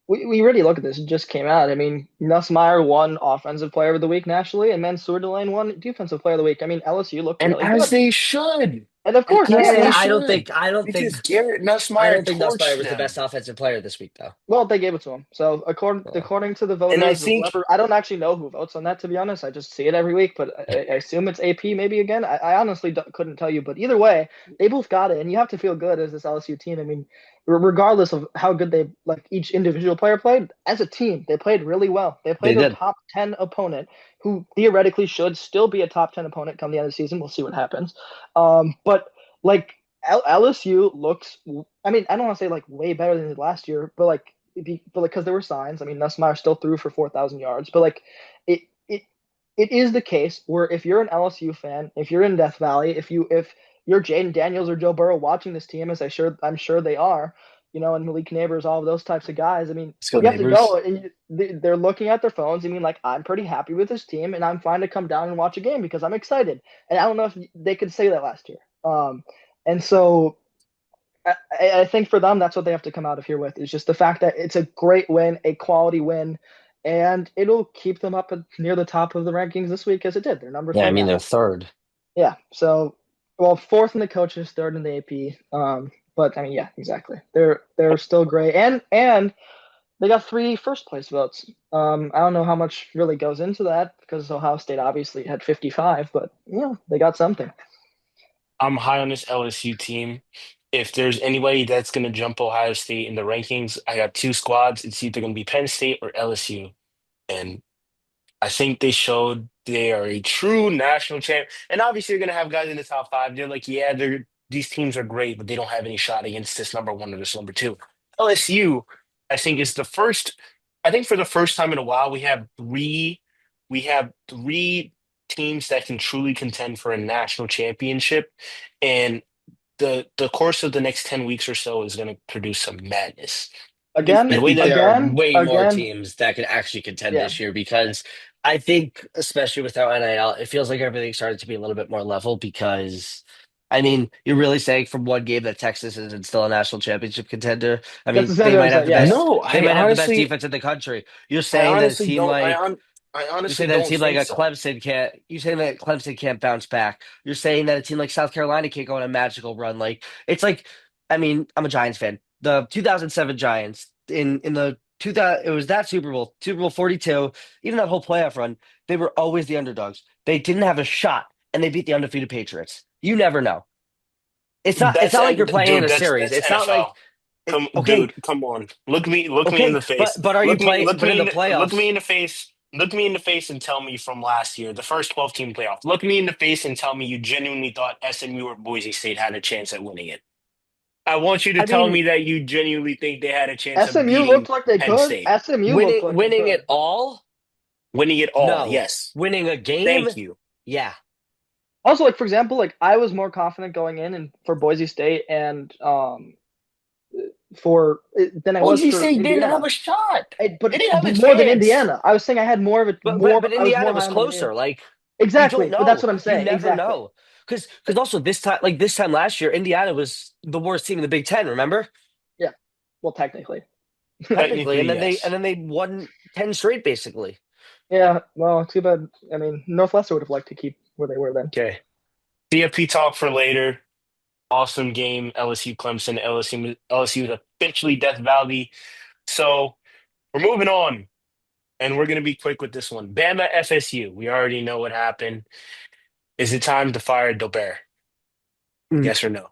we already look at this. It just came out. I mean, Nussmeier won Offensive Player of the Week nationally, and Mansour Delane won Defensive Player of the Week. I mean, LSU looked And really as good, they should. and of And course, as they I don't should. think I don't think Because Garrett I Nussmeier don't think Nussmeier torched was the best them. offensive player this week though. well, they gave it to him. So Uh, according to the And I voters, think whoever, I don't actually know who votes on that, to be honest. I just see it every week, but I assume it's AP maybe again. I honestly couldn't tell you, but either way, they both got it, and you have to feel good as this LSU team. I mean, regardless of how good they like each individual player played, as a team, they played really well. They they played a did. top 10 opponent who theoretically should still be a top 10 opponent come the end of the season. We'll see what happens. But like LSU looks. I mean, I don't want to say like way better than last year, but like, because there were signs. I mean, Nussmeier still threw for 4,000 yards, but like, it it it is the case where if you're an LSU fan, if you're in Death Valley, if you're Jaden Daniels or Joe Burrow watching this team, as I'm sure they are, and Malik Neighbors, all of those types of guys. I mean, Let's go you have to go neighbors. and they're looking at their phones. I mean, like, I'm pretty happy with this team, and I'm fine to come down and watch a game because I'm excited. And I don't know if they could say that last year. And so I think for them, that's what they have to come out of here with is just the fact that it's a great win, a quality win, and it'll keep them up near the top of the rankings this week as it did. They're number Yeah, I three mean now. they're third. Yeah. So, well, fourth in the coaches, third in the AP. But I mean, yeah, exactly. They're still great, and they got three first place votes. I don't know how much really goes into that because Ohio State obviously had 55, but yeah, they got something. I'm high on this LSU team. If there's anybody that's going to jump Ohio State in the rankings, I got two squads. It's either going to be Penn State or LSU. And I think they showed they are a true national champ. And obviously, you're going to have guys in the top five. They're like, yeah, these teams are great, but they don't have any shot against this number one or this number two. LSU, I think, is the first. I think for the first time in a while, we have three teams that can truly contend for a national championship, and the course of the next 10 weeks or so is going to produce some madness. I Again, The way think that there are again, way more again. teams that could actually contend Yeah, this year because I think, especially without NIL, it feels like everything started to be a little bit more level because, I mean, you're really saying from one game that Texas isn't still a national championship contender. I that's mean, exactly what I'm saying. Yeah, yeah. no, they might have the best defense in the country. You're I saying that a honestly team don't. like I you're saying honestly that a don't team like think a so. Clemson can't. You're saying that Clemson can't bounce back. You're saying that a team like South Carolina can't go on a magical run. Like it's like, I mean, I'm a Giants fan. The 2007 Giants in the 2000, it was that Super Bowl 42. Even that whole playoff run, they were always the underdogs. They didn't have a shot, and they beat the undefeated Patriots. You never know. It's not. It's That's not like you're playing in dude. a series. That's It's not like NFL. Come, okay, dude. Come on. Look me in okay, the face. but are you playing? But in the Look me playoffs, in the face. Look me in the face and tell me from last year, the first 12 team playoff. Look me in the face and tell me you genuinely thought SMU or Boise State had a chance at winning it. I want you to I tell mean, me that you genuinely think they had a chance of SMU beating looked like they Penn could. State, SMU looked like they winning could. it all. winning it all. No. Yes. Winning a game? Thank you. Yeah. Also, like for example, like I was more confident going in and for Boise State and for than I was Boise for State didn't have Indiana. a shot. But They didn't have a more than chance. Indiana, I was saying I had more of a more. But I was Indiana more was high on Indiana. closer. Like you don't Exactly, but that's know. what I'm You saying. never Exactly. know. Because also this time last year, Indiana was the worst team in the Big Ten, remember? Yeah. Well, technically. Technically. Technically, And yes. then they won 10 straight basically. Yeah. Well, too bad. I mean, Northwestern would have liked to keep where they were then. Okay. CFP talk for later. Awesome game. LSU Clemson. LSU is officially Death Valley. So we're moving on, and we're gonna be quick with this one. Bama FSU. We already know what happened. Is it time to fire Dobert? Mm. Yes or no?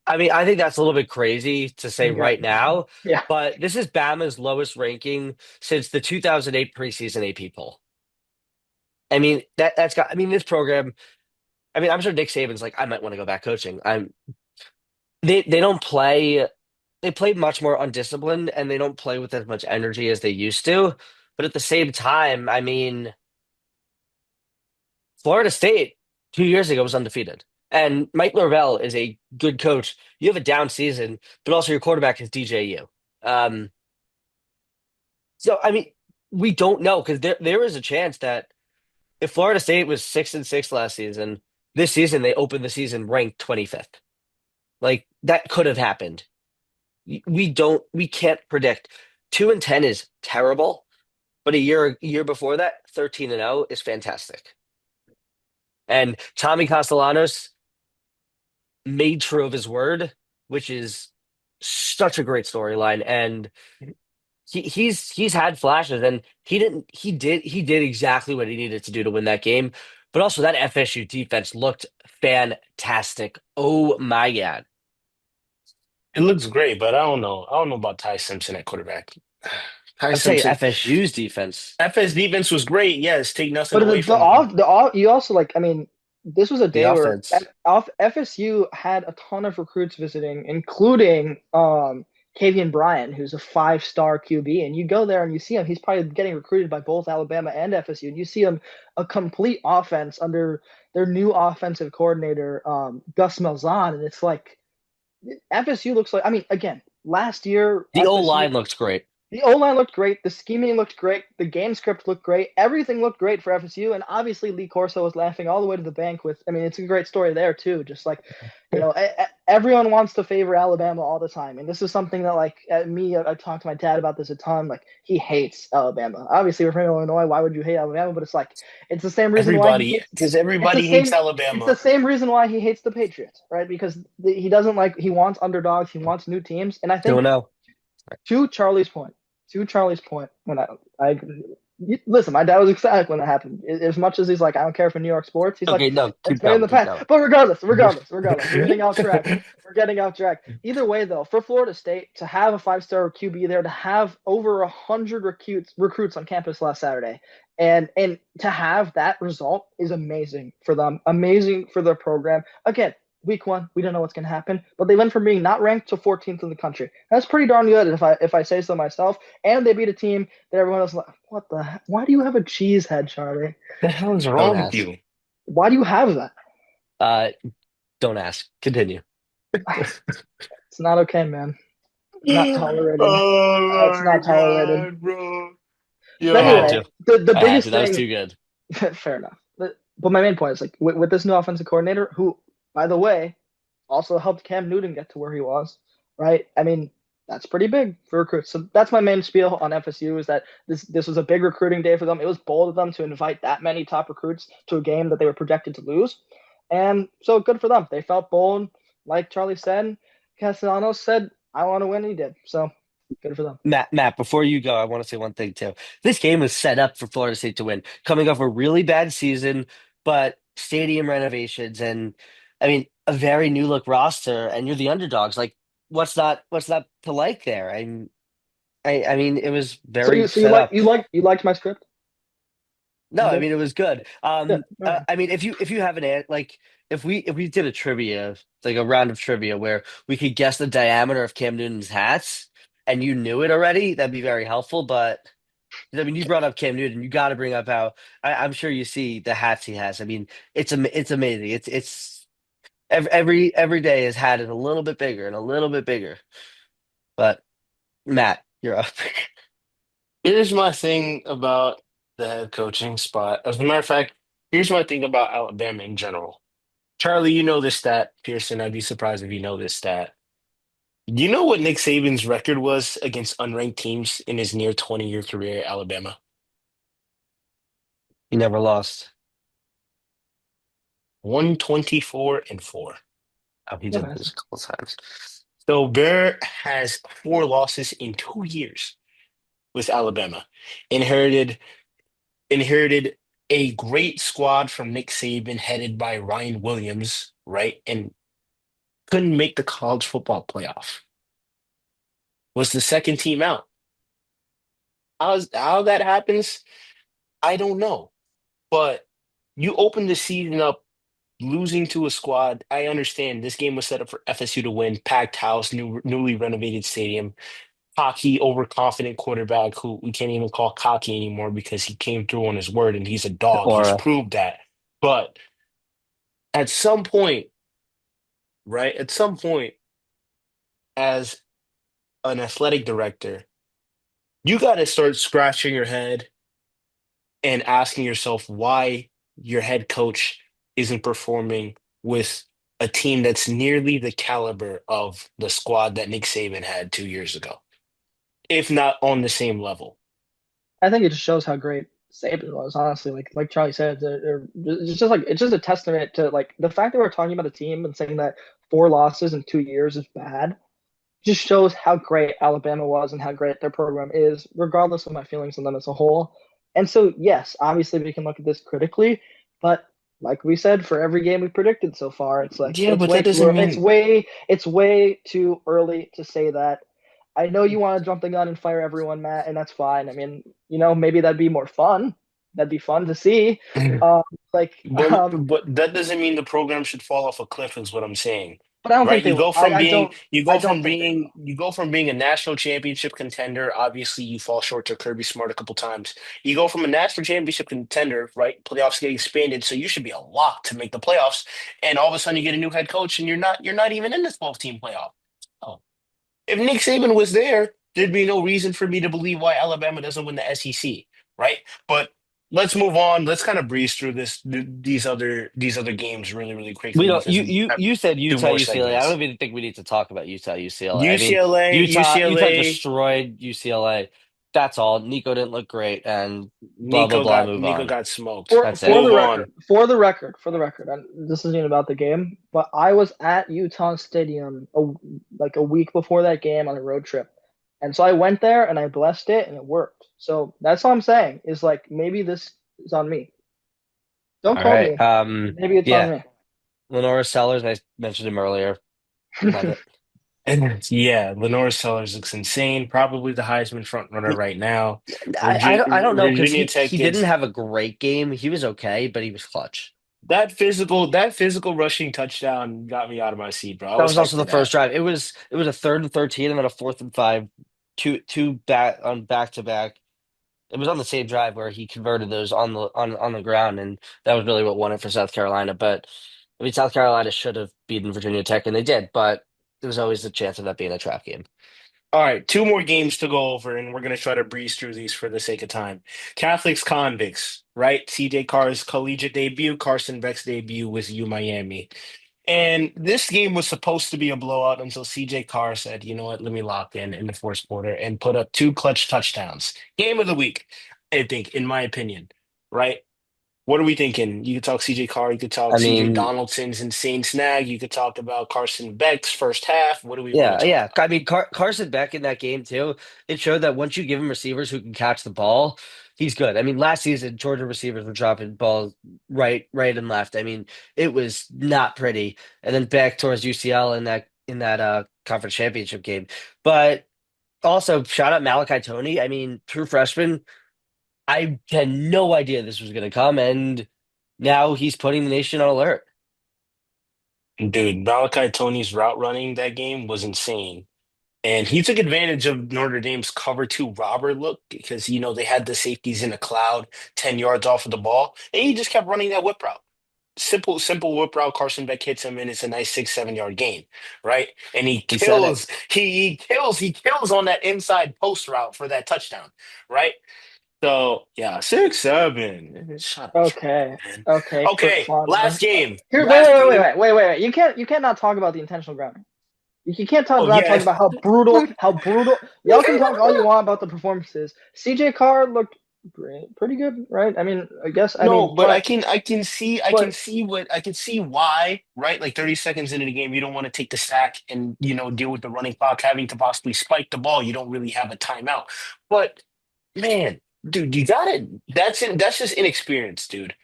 I mean, I think that's a little bit crazy to say Yeah. right now, Yeah. but this is Bama's lowest ranking since the 2008 preseason AP poll. I mean, that's got I mean, this program I mean, I'm sure Nick Saban's like, I might want to go back coaching. They don't play they play much more undisciplined and they don't play with as much energy as they used to. But at the same time, I mean, Florida State 2 years ago was undefeated. And Mike Norvell is a good coach. You have a down season, but also your quarterback is DJU. Um, so I mean, we don't know because there is a chance that if Florida State was 6-6 last season, this season they opened the season ranked 25th. Like that could have happened. We can't predict. 2-10 is terrible, but a year before that, 13-0 is fantastic. And Tommy Castellanos made true of his word, which is such a great storyline. And he's had flashes, and he did exactly what he needed to do to win that game. But also that FSU defense looked fantastic. Oh my God. It looks great, but I don't know. I don't know about Ty Simpson at quarterback. Ty I'm saying Simpson. FSU's defense. FS defense was great. Yes, take nothing But away from them. you also like I mean this was a The day where offense. FSU had a ton of recruits visiting, including Kavian Bryan, who's a 5-star QB, and you go there and you see him. He's probably getting recruited by both Alabama and FSU, and you see him a complete offense under their new offensive coordinator Gus Malzahn, and it's like FSU looks like I mean again last year The O FSU line looks great. the O line looked great. The scheming looked great. The game script looked great. Everything looked great for FSU. And obviously, Lee Corso was laughing all the way to the bank with. I mean, it's a great story there too. Just like, everyone wants to favor Alabama all the time, and this is something that like I talked to my dad about this a ton. Like he hates Alabama. Obviously, we're from Illinois. Why would you hate Alabama? But it's like it's the same reason why he Everybody, hates. because It's the everybody hates same. It's the Alabama. same reason why he hates the Patriots, right? Because he doesn't like he wants underdogs. He wants new teams, and I Don't think know. to Charlie's point, when I listen, my dad was ecstatic when that happened. As much as he's like, I don't care for New York sports. He's like, Okay, no, it's keep been in going, the keep past. going. But regardless, we're getting off track. We're getting off track. Either way, though, for Florida State to have a five-star QB there, to have over 100 recruits on campus last Saturday, and to have that result is amazing for them, amazing for their program. Again, week one, we don't know what's going to happen, but they went from being not ranked to 14th in the country. That's pretty darn good if I say so myself. And they beat a team that everyone else like, what the? Why do you have a cheese head, Charlie? The hell is Don't wrong with ask. you? Why do you have that? Uh, don't ask. Continue. It's not okay, man. Not tolerated. It's Oh my not tolerated. God, bro. But I had anyway, to. Yo. the I had to. biggest That was thing, too good. fair enough. But my main point is like with this new offensive coordinator, who, by the way, also helped Cam Newton get to where he was, right? I mean, that's pretty big for recruits. So that's my main spiel on FSU is that this was a big recruiting day for them. It was bold of them to invite that many top recruits to a game that they were projected to lose. And so good for them. They felt bold. Like Charlie said, Castellanos said, I want to win, and he did. So good for them. Matt, before you go, I want to say one thing too. This game was set up for Florida State to win, coming off a really bad season, but stadium renovations and I mean a very new look roster, and you're the underdogs. Like, what's not to like there? I mean, it was So very you set like up. you liked my script? No, You I did? mean it was good. Yeah. Okay. I mean if you have like if we did a trivia, like a round of trivia where we could guess the diameter of Cam Newton's hats, and you knew it already, that'd be very helpful. But I mean, you brought up Cam Newton. You got to bring up how I'm sure you see the hats he has. I mean, it's amazing. It's every day his hat is a little bit bigger and a little bit bigger. But Matt, you're up. Here's my thing about the head coaching spot. As a matter of fact, here's my thing about Alabama in general. Charlie, you know this stat. Pearson, I'd be surprised if you know this stat. You know what Nick Saban's record was against unranked teams in his near 20-year career at Alabama? He never lost. 124-4. Oh, he did Okay. lose a couple times. So Bear has four losses in 2 years with Alabama. Inherited inherited a great squad from Nick Saban headed by Ryan Williams, right? And couldn't make the college football playoff. Was the second team out. How that happens, I don't know. But you open the season up losing to a squad. I understand this game was set up for FSU to win, packed house, newly renovated stadium, cocky, overconfident quarterback who we can't even call cocky anymore because he came through on his word and he's a dog. He's Or proved that. But at some point, right? At some point, as an athletic director, you got to start scratching your head and asking yourself why your head coach isn't performing with a team that's nearly the caliber of the squad that Nick Saban had 2 years ago, if not on the same level. I think it just shows how great Saban was, honestly. Like Charlie said, it's just like it's just a testament to like the fact that we're talking about a team and saying that 4 losses in 2 years is bad. Just shows how great Alabama was and how great their program is, regardless of my feelings on them as a whole. And so, yes, obviously we can look at this critically, but like we said, for every game we predicted so far, it's like Yeah, but that doesn't mean it's way too early to say that. I know you want to jump the gun and fire everyone, Matt, and that's fine. I mean, maybe that'd be more fun. That'd be fun to see. Um, like, but that doesn't mean the program should fall off a cliff, is what I'm saying. but I don't Right? think they will. I don't think they will. You go from being a national championship contender. Obviously, you fall short to Kirby Smart a couple times. You go from a national championship contender, right? Playoffs get expanded, so you should be a lock to make the playoffs. And all of a sudden, you get a new head coach, and you're not even in this 12-team playoff. Oh. If Nick Saban was there, there'd be no reason for me to believe why Alabama doesn't win the SEC, right? But let's move on. Let's kind of breeze through these other games really We quickly don't. because we have You said two Utah more UCLA. I segments. don't even think we need to talk about Utah UCLA. I mean, UCLA, Utah UCLA, destroyed UCLA. That's all. Nico didn't look great, and blah blah blah. Move Nico on. got smoked. For That's it. Move on. for the record, and this isn't even about the game, but I was at Utah Stadium like a week before that game on a road trip, and so I went there and I blessed it and it worked. So that's all I'm saying is like maybe this is on me. Don't All quote right. me. Maybe it's on Yeah. me. Lenora Sellers. I mentioned him earlier. Love it. And yeah, Lenore Sellers looks insane. Probably the Heisman front runner right now. I don't know because Virginia Tech he didn't gives have a great game. He was okay, but he was clutch. that physical rushing touchdown got me out of my seat, bro. I That was was hyped also for the first that. drive. It was a 3rd and 13 and then a 4th and 5, two back to back. It was on the same drive where he converted those on the ground, and that was really what won it for South Carolina. But I mean, South Carolina should have beaten Virginia Tech, and they did. But there was always a chance of that being a trap game. All right, two more games to go over, and we're gonna try to breeze through these for the sake of time. Catholics Convicts, right? CJ Carr's collegiate debut, Carson Beck's debut with U Miami. And this game was supposed to be a blowout until CJ Carr said, you know what, let me lock in the fourth quarter and put up two clutch touchdowns. Game of the week, I think, in my opinion, right? What are we thinking? You could talk CJ Carr, you could talk I CJ mean, Donaldson's insane snag, you could talk about Carson Beck's first half. What are we yeah, talking yeah. about? I mean, Carson Beck in that game too. It showed that once you give him receivers who can catch the ball, he's good. I mean, last season Georgia receivers were dropping balls right, and left. I mean, it was not pretty. And then back towards UCL in that conference championship game. But also shout out Malachi Tony. I mean, true freshman. I had no idea this was going to come, and now he's putting the nation on alert. Dude, Malachi Tony's route running that game was insane. And he took advantage of Notre Dame's cover two robber look because, they had the safeties in a cloud 10 yards off of the ball. And he just kept running that whip route. Simple whip route. Carson Beck hits him and it's a nice 6, 7 yard gain, right? And He said it. he kills on that inside post route for that touchdown, right? So yeah, 6, 7. Shut up, Okay. man. Okay, for Okay, fun. last game. Here, Last game. wait. You can't not talk about the intentional grounding. You can't Oh not talk yeah. about how brutal. Y'all can talk all you want about the performances. CJ Carr looked pretty good, right? I mean, I No, mean, but I can but see what I can see why, right? Like 30 seconds into the game, you don't want to take the sack and deal with the running clock, having to possibly spike the ball. You don't really have a timeout. But man, dude, you got it. That's just inexperience, dude.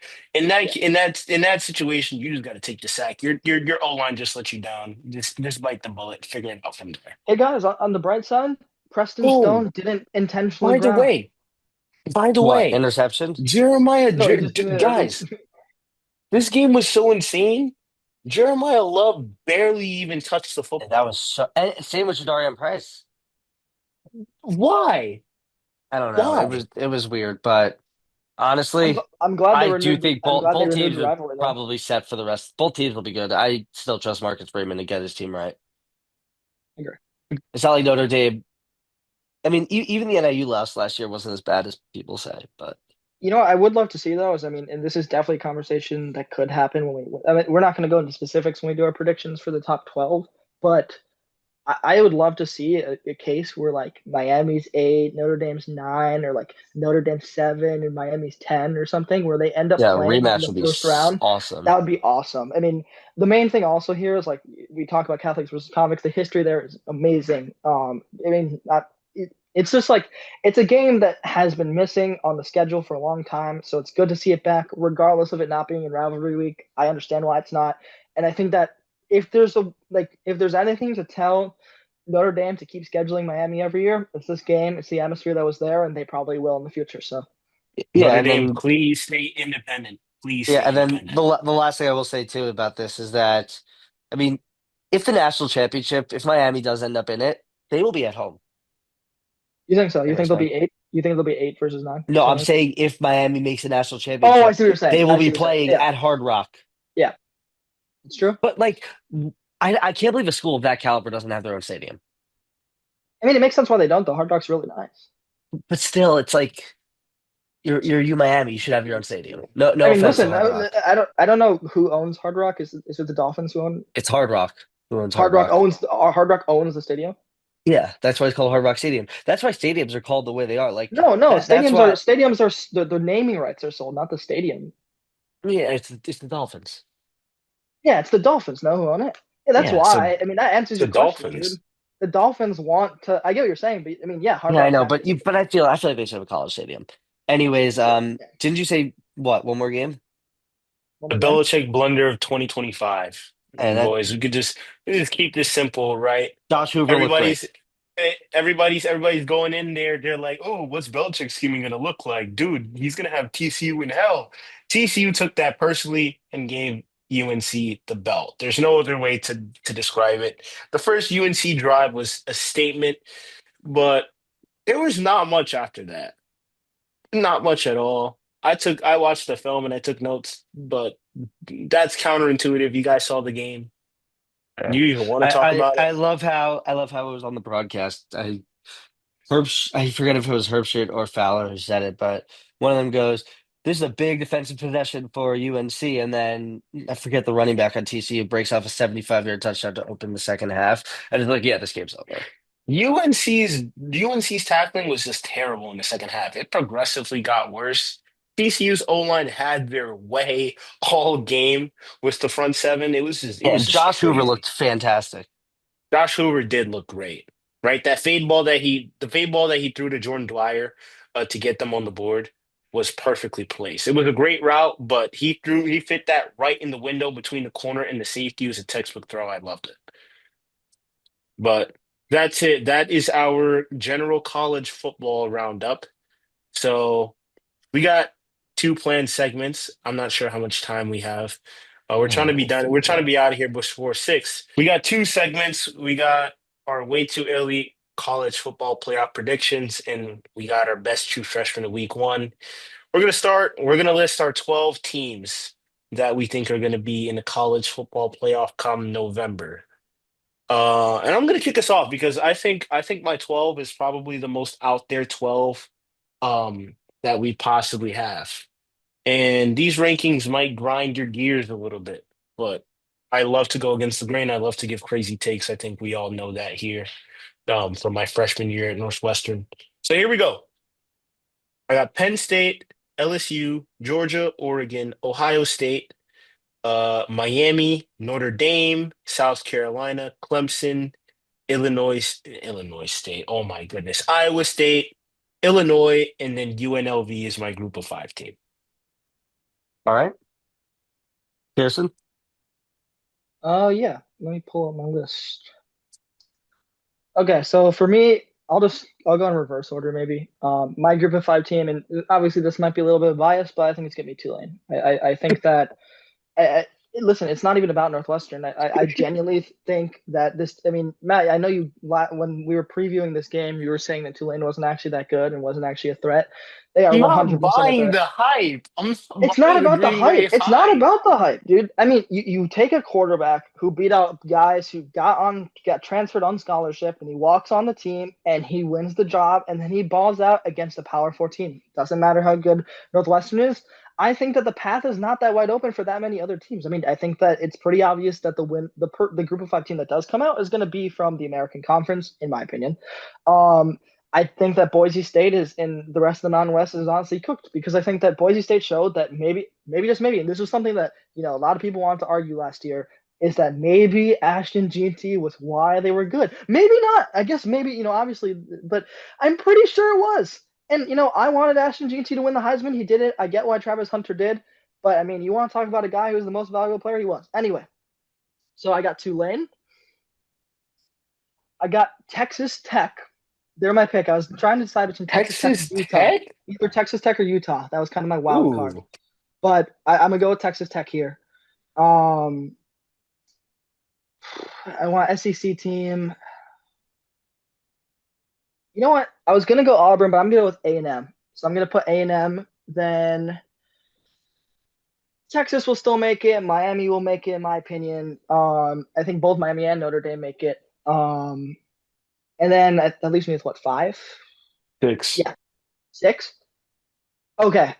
yeah. In that situation, you just got to take the sack. Your O line just let you down. Just bite the bullet, figure it out from there. Hey guys, on the bright side, Preston Oh, Stone didn't intentionally by the ground. way, by the What way, interception? No, he just Guys, this game was so insane. Jeremiah Love barely even touched the And that football. was so. And same with Jadarian Price. Why? I don't know. Why? It was weird, but honestly, I'm glad they I do renewed. think I'm glad they both renewed teams the are rivalry though. probably set for the rest. Both teams will be good. I still trust Marcus Freeman to get his team right. I agree. It's not like Notre Dame. I mean, even the NIU loss last year wasn't as bad as people say, but You know what I would love to see though is I mean, and this is definitely a conversation that could happen when we. I mean, we're not going to go into specifics when we do our predictions for the top 12, but I would love to see a case where like Miami's 8, Notre Dame's 9, or like Notre Dame's 7 and Miami's 10 or something, where they end up yeah, playing in rematch the would be first round. awesome. That would be awesome. I mean, the main thing also here is like we talk about Catholics versus convicts. The history there is amazing. I mean, not it's just like it's a game that has been missing on the schedule for a long time, so it's good to see it back, regardless of it not being in rivalry week. I understand why it's not, and I think that if there's anything to tell Notre Dame to keep scheduling Miami every year, it's this game, it's the atmosphere that was there, and they probably will in the future. So Yeah, Notre and Dame, then please stay independent. Please yeah, stay and then independent. the last thing I will say too about this is that, I mean, if the national championship, if Miami does end up in it, they will be at home. you think so? You think they'll Harrison. be 8? You think they'll be 8 versus 9? No, I'm Something like that? saying if Miami makes a national Oh, I championship, see what you're saying. they will I see be what you're saying. playing Yeah, at Hard Rock. yeah, it's true. But like, I can't believe a school of that caliber doesn't have their own stadium. I mean, it makes sense why they don't. The Hard Rock's really nice. But still, it's like You're U Miami. You should have your own stadium. No, I no mean, offense to listen, Hard Rock. I don't know who owns Hard Rock. Is it the Dolphins who own It's Hard Rock who owns Hard Hard Rock? Rock. Hard Rock owns the stadium. Yeah, that's why it's called Hard Rock Stadium. That's why stadiums are called the way they are. Like No, no, that's why. the naming rights are sold, not the stadium. Yeah, it's the Dolphins. Yeah, it's the Dolphins, no, who own it. Yeah, that's Yeah, so why. I mean, that answers The your question, dude. Dolphins. The Dolphins want to. I get what you're saying, but I mean, yeah, Hard yeah, I Rock's know, happy. but I feel like they should have a college stadium. Anyways, didn't you say what? One more game? One The more game. Belichick blunder of 2025. And that Boys, we just keep this simple, right? Josh Hoover looked great. Everybody's everybody's going in there. They're like, "Oh, what's Belichick's scheming going to look like, dude? He's going to have TCU in hell." TCU took that personally and gave UNC the belt. There's no other way to describe it. The first UNC drive was a statement, but there was not much after that. Not much at all. I watched the film and I took notes, but that's counterintuitive. You guys saw the game. Do Yeah. you even want to talk about I it? love how it was on the broadcast. I forget if it was Herbstreit or Fowler who said it, but one of them goes, "This is a big defensive possession for UNC," and then I forget the running back on TCU breaks off a 75-yard touchdown to open the second half, and it's like, yeah, this game's over. UNC's tackling was just terrible in the second half. It progressively got worse. TCU's O-line had their way all game with the front seven. It was And just Josh Hoover looked crazy. fantastic. Josh Hoover did look great, right? The fade ball that he threw to Jordan Dwyer to get them on the board was perfectly placed. It was a great route, but he fit that right in the window between the corner and the safety. It was a textbook throw. I loved it. But that's it. That is our general college football roundup. So we got two planned segments. I'm not sure how much time we have. We're trying to be done. We're trying to be out of here before 6. We got two segments. We got our way too early college football playoff predictions, and we got our best true freshman of week 1. We're gonna list our 12 teams that we think are gonna be in the college football playoff come November. And I'm gonna kick us off because I think my 12 is probably the most out there 12 that we possibly have. And these rankings might grind your gears a little bit, but I love to go against the grain. I love to give crazy takes. I think we all know that here from my freshman year at Northwestern. So here we go. I got Penn State, LSU, Georgia, Oregon, Ohio State, Miami, Notre Dame, South Carolina, Clemson, Illinois State. Oh my goodness. Iowa State, Illinois, and then UNLV is my group of 5 team. All right, Pierson. Yeah. Let me pull up my list. Okay, so for me, I'll go in reverse order maybe. My group of 5 team, and obviously this might be a little bit biased, but I think it's gonna be Tulane. I think that listen, it's not even about Northwestern. I genuinely think that this. I mean, Matt, I know when we were previewing this game, you were saying that Tulane wasn't actually that good and wasn't actually a threat. They are I'm not 100% a buying threat. the hype. I'm It's not not buying the about the Green hype. Wave It's not hype. about the hype, dude. I mean, you take a quarterback who beat out guys who got transferred on scholarship, and he walks on the team and he wins the job, and then he balls out against a Power 14. Doesn't matter how good Northwestern is. I think that the path is not that wide open for that many other teams. I mean, I think that it's pretty obvious that the group of 5 team that does come out is going to be from the American Conference, in my opinion. I think that Boise State is in the rest of the Mountain West is honestly cooked because I think that Boise State showed that maybe just maybe, and this was something that a lot of people wanted to argue last year, is that maybe Ashton GT was why they were good. Maybe not. I guess maybe obviously, but I'm pretty sure it was. And I wanted Ashton GT to win the Heisman. He did it. I get why Travis Hunter did, but I mean, you want to talk about a guy who was the most valuable player? He was. Anyway, so I got Tulane. I got Texas Tech. They're my pick. I was trying to decide between Texas Tech and Texas Utah. Tech? Either Texas Tech or Utah. That was kind of my wild card. Ooh. But I'm gonna go with Texas Tech here. Um, I want SEC team. You know what? I was gonna go Auburn, but I'm gonna go with A&M. So I'm gonna put A&M. Then Texas will still make it. Miami will make it, in my opinion. I think both Miami and Notre Dame make it. And then that leaves me with what, 5? 6. Yeah, 6. Okay.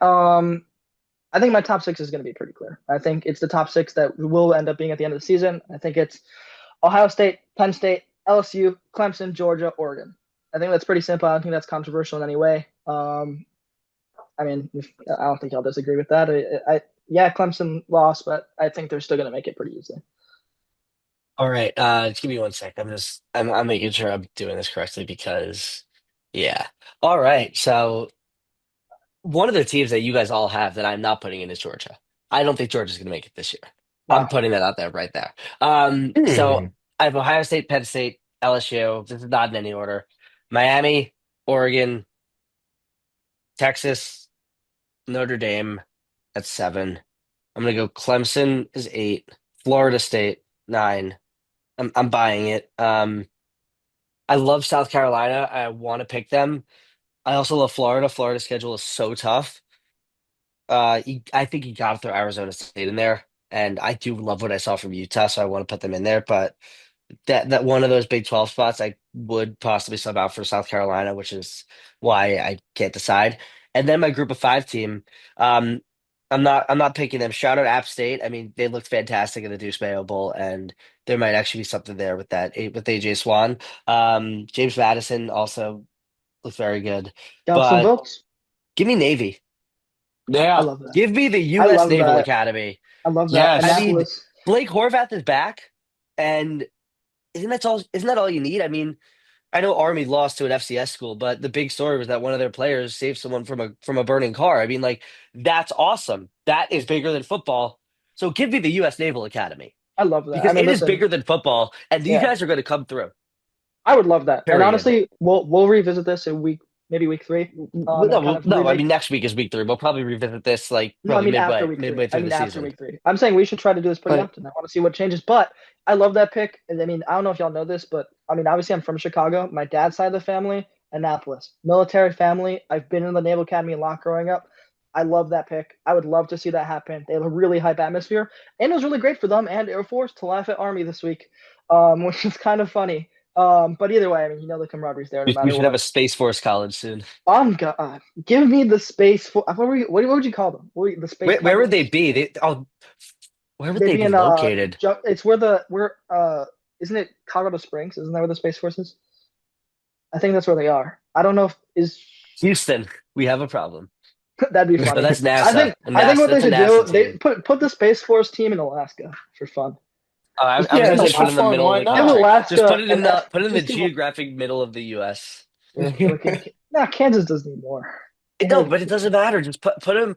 I think my top six is going to be pretty clear. I think it's the top six that will end up being at the end of the season. I think it's Ohio State, Penn State, LSU, Clemson, Georgia, Oregon. I think that's pretty simple. I don't think that's controversial in any way. I mean, I don't think I'll disagree with that. Yeah, Clemson lost, but I think they're still going to make it pretty easy. All right, just give me one sec. I'm making sure I'm doing this correctly because yeah. All right, so one of the teams that you guys all have that I'm not putting in is Georgia. I don't think Georgia's going to make it this year. I'm Wow. putting that out there right there. So Hmm. I have Ohio State, Penn State, LSU. This is not in any order. Miami, Oregon, Texas, Notre Dame. That's seven. I'm gonna go. Clemson is eight. Florida State nine. I'm buying it. I love South Carolina. I want to pick them. I also love Florida. Florida's schedule is so tough. I think you got to throw Arizona State in there, and I do love what I saw from Utah, so I want to put them in there. But that one of those Big 12 spots, I would possibly sub out for South Carolina, which is why I can't decide. And then my Group of Five team, um, I'm not picking them. Shout out App State. I mean, they looked fantastic in the Deuce Mayo Bowl, and there might actually be something there with that with AJ Swan. James Madison also looked very good, Got some but votes. give me Navy. I Yeah. love that. Give me the I U.S. love Naval that. Academy. I love that. I Yes. mean, Annapolis. Blake Horvath is back, and isn't that all you need? I mean, I know Army lost to an FCS school, but the big story was that one of their players saved someone from a burning car. I mean, like that's awesome. That is bigger than football. So give me the U.S. Naval Academy I love that. I because mean, it is listen, bigger than football, and these yeah, guys are going to come through. I would love that. And Period. honestly, we'll revisit this in maybe week three, and kind No, of no. I mean, remake. next week is week three. We'll probably revisit this like No, I probably mean after midway week three. midway I through mean the after season. week three. I'm saying we should try to do this pretty But often. I want to see what changes. But I love that pick. And I mean, I don't know if y'all know this, but I mean, obviously I'm from Chicago. My dad's side of the family, Annapolis, military family. I've been in the Naval Academy a lot growing up. I love that pick. I would love to see that happen. They have a really hype atmosphere, and it was really great for them and Air Force to laugh at Army this week, which is kind of funny. But either way, I mean, the camaraderie's there no We matter should have a what. Space Force college soon. On God, give me the space for what would you call them? The space Where would they cowboys? be? Where would They'd they be be in located? it's where isn't it Colorado Springs? Isn't that where the Space Force is? I think that's where they are. I don't know if is Houston, we have a problem. that'd be But funny. that's I NASA. think I think what they That's a should NASA do, they team. put the Space Force team in Alaska for fun. Just I was put yeah, gonna no, say just put for it in the fun. middle of Why the give country. not? Just Alaska and put it in the just give geographic middle of the U.S. nah, Kansas does need more. They No, have but it doesn't matter. Just put him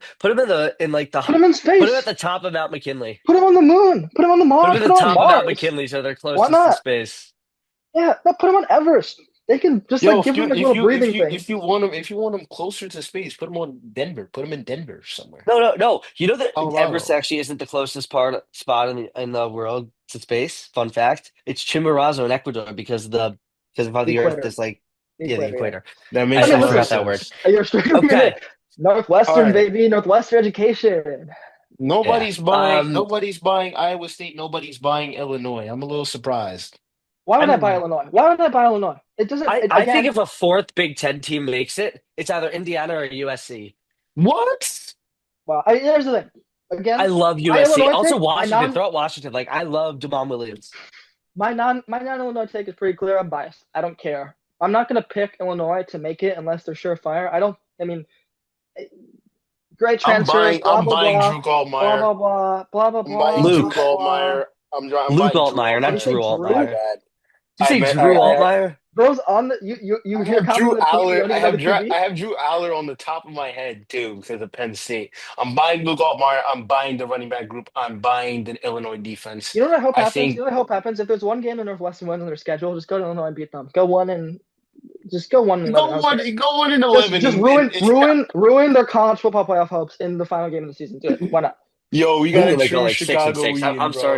in like put them in put him at space. the top of Mount McKinley. Put them on the moon. Put them on the Put him Mars. at Put the them on top of Mount Mars. McKinley so they're Why closest to not? space. Yeah, no, put them on Everest. They can just Yo, like if give you them like if little you breathing if things. you want them closer to space, put them on Denver. Put them in Denver somewhere. No, no, no. You know that Everest Colorado. actually isn't the closest spot in the world to space. Fun fact: it's Chimborazo in Ecuador because of how The the Earth equator. is like The yeah, the equator, yeah. equator. That I makes a mean, I lot of forgot listen, that word. sense. you're straight up in Okay, it. All Northwestern, right. baby. Northwestern education. yeah. Nobody's buying Iowa State, nobody's buying Illinois. I'm a little surprised. Why I would I buy mean, Illinois? Why would I buy Illinois? It doesn't, I think again, if a fourth Big Ten team makes it, it's either Indiana or USC. What? well, here's the thing. I Again, love my USC. Illinois Also take, Washington. Throw out Washington. Like I love Jamal Williams. my non Illinois take is pretty clear. I'm biased. I don't care. I'm not gonna pick Illinois to make it unless they're surefire. I don't. I mean, great transfers. Blah I'm blah buying blah. Drew Blah Gallmeyer. blah blah. Blah blah I'm buying blah. Drew Blah Luke. blah blah. Gallmeyer. I'm Luke buying Drew Altmaier, Did not you Gallmeyer. say Drew My Altmaier. Drew? bad. Did you say Drew I Altmaier? Bro's on the you I hear have comments Drew on the TV. You Aller. don't even know the I QB. have Drew Aller on the top of my head too because of Penn State. I'm buying Luke Altmaier. I'm buying the running back group. I'm buying the Illinois defense. You know what I hope I happens? think You know what I hope happens? If there's one game the Northwestern wins on their schedule, just go to Illinois and beat them. Go 1-11. I don't care. go 1-11 Just ruin their college football playoff hopes in the final game of the season. Do it. Why not? yo, we I got think a they go true like 6-6. Chicagoan, bro.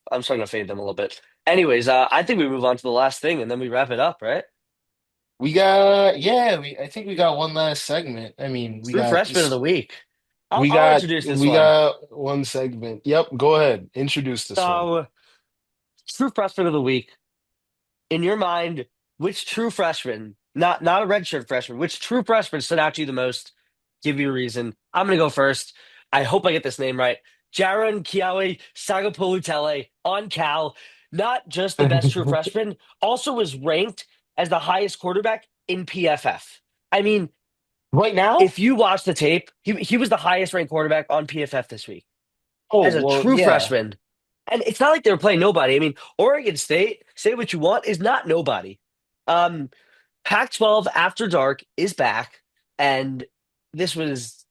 I'm starting to fade them a little bit. Anyways, I think we move on to the last thing and then we wrap it up, right? I think we got one last segment. I mean, True freshman of the week. we I'll got introduce this we one. got one segment. Yep, go ahead. Introduce this one. So, true freshman of the week. In your mind, which true freshman, not a redshirt freshman, which true freshman stood out to you the most give you a reason. I'm going to go first. I hope I get this name right. Jaron Kiawe Sagapolutele on Cal, not just the best true freshman, also was ranked as the highest quarterback in PFF. I mean, Right now? if you watch the tape, he was the highest ranked quarterback on PFF this week Oh, as a well, true yeah. freshman. And it's not like they were playing nobody. I mean, Oregon State, say what you want, is not nobody. Um, Pac-12 After Dark is back, and this was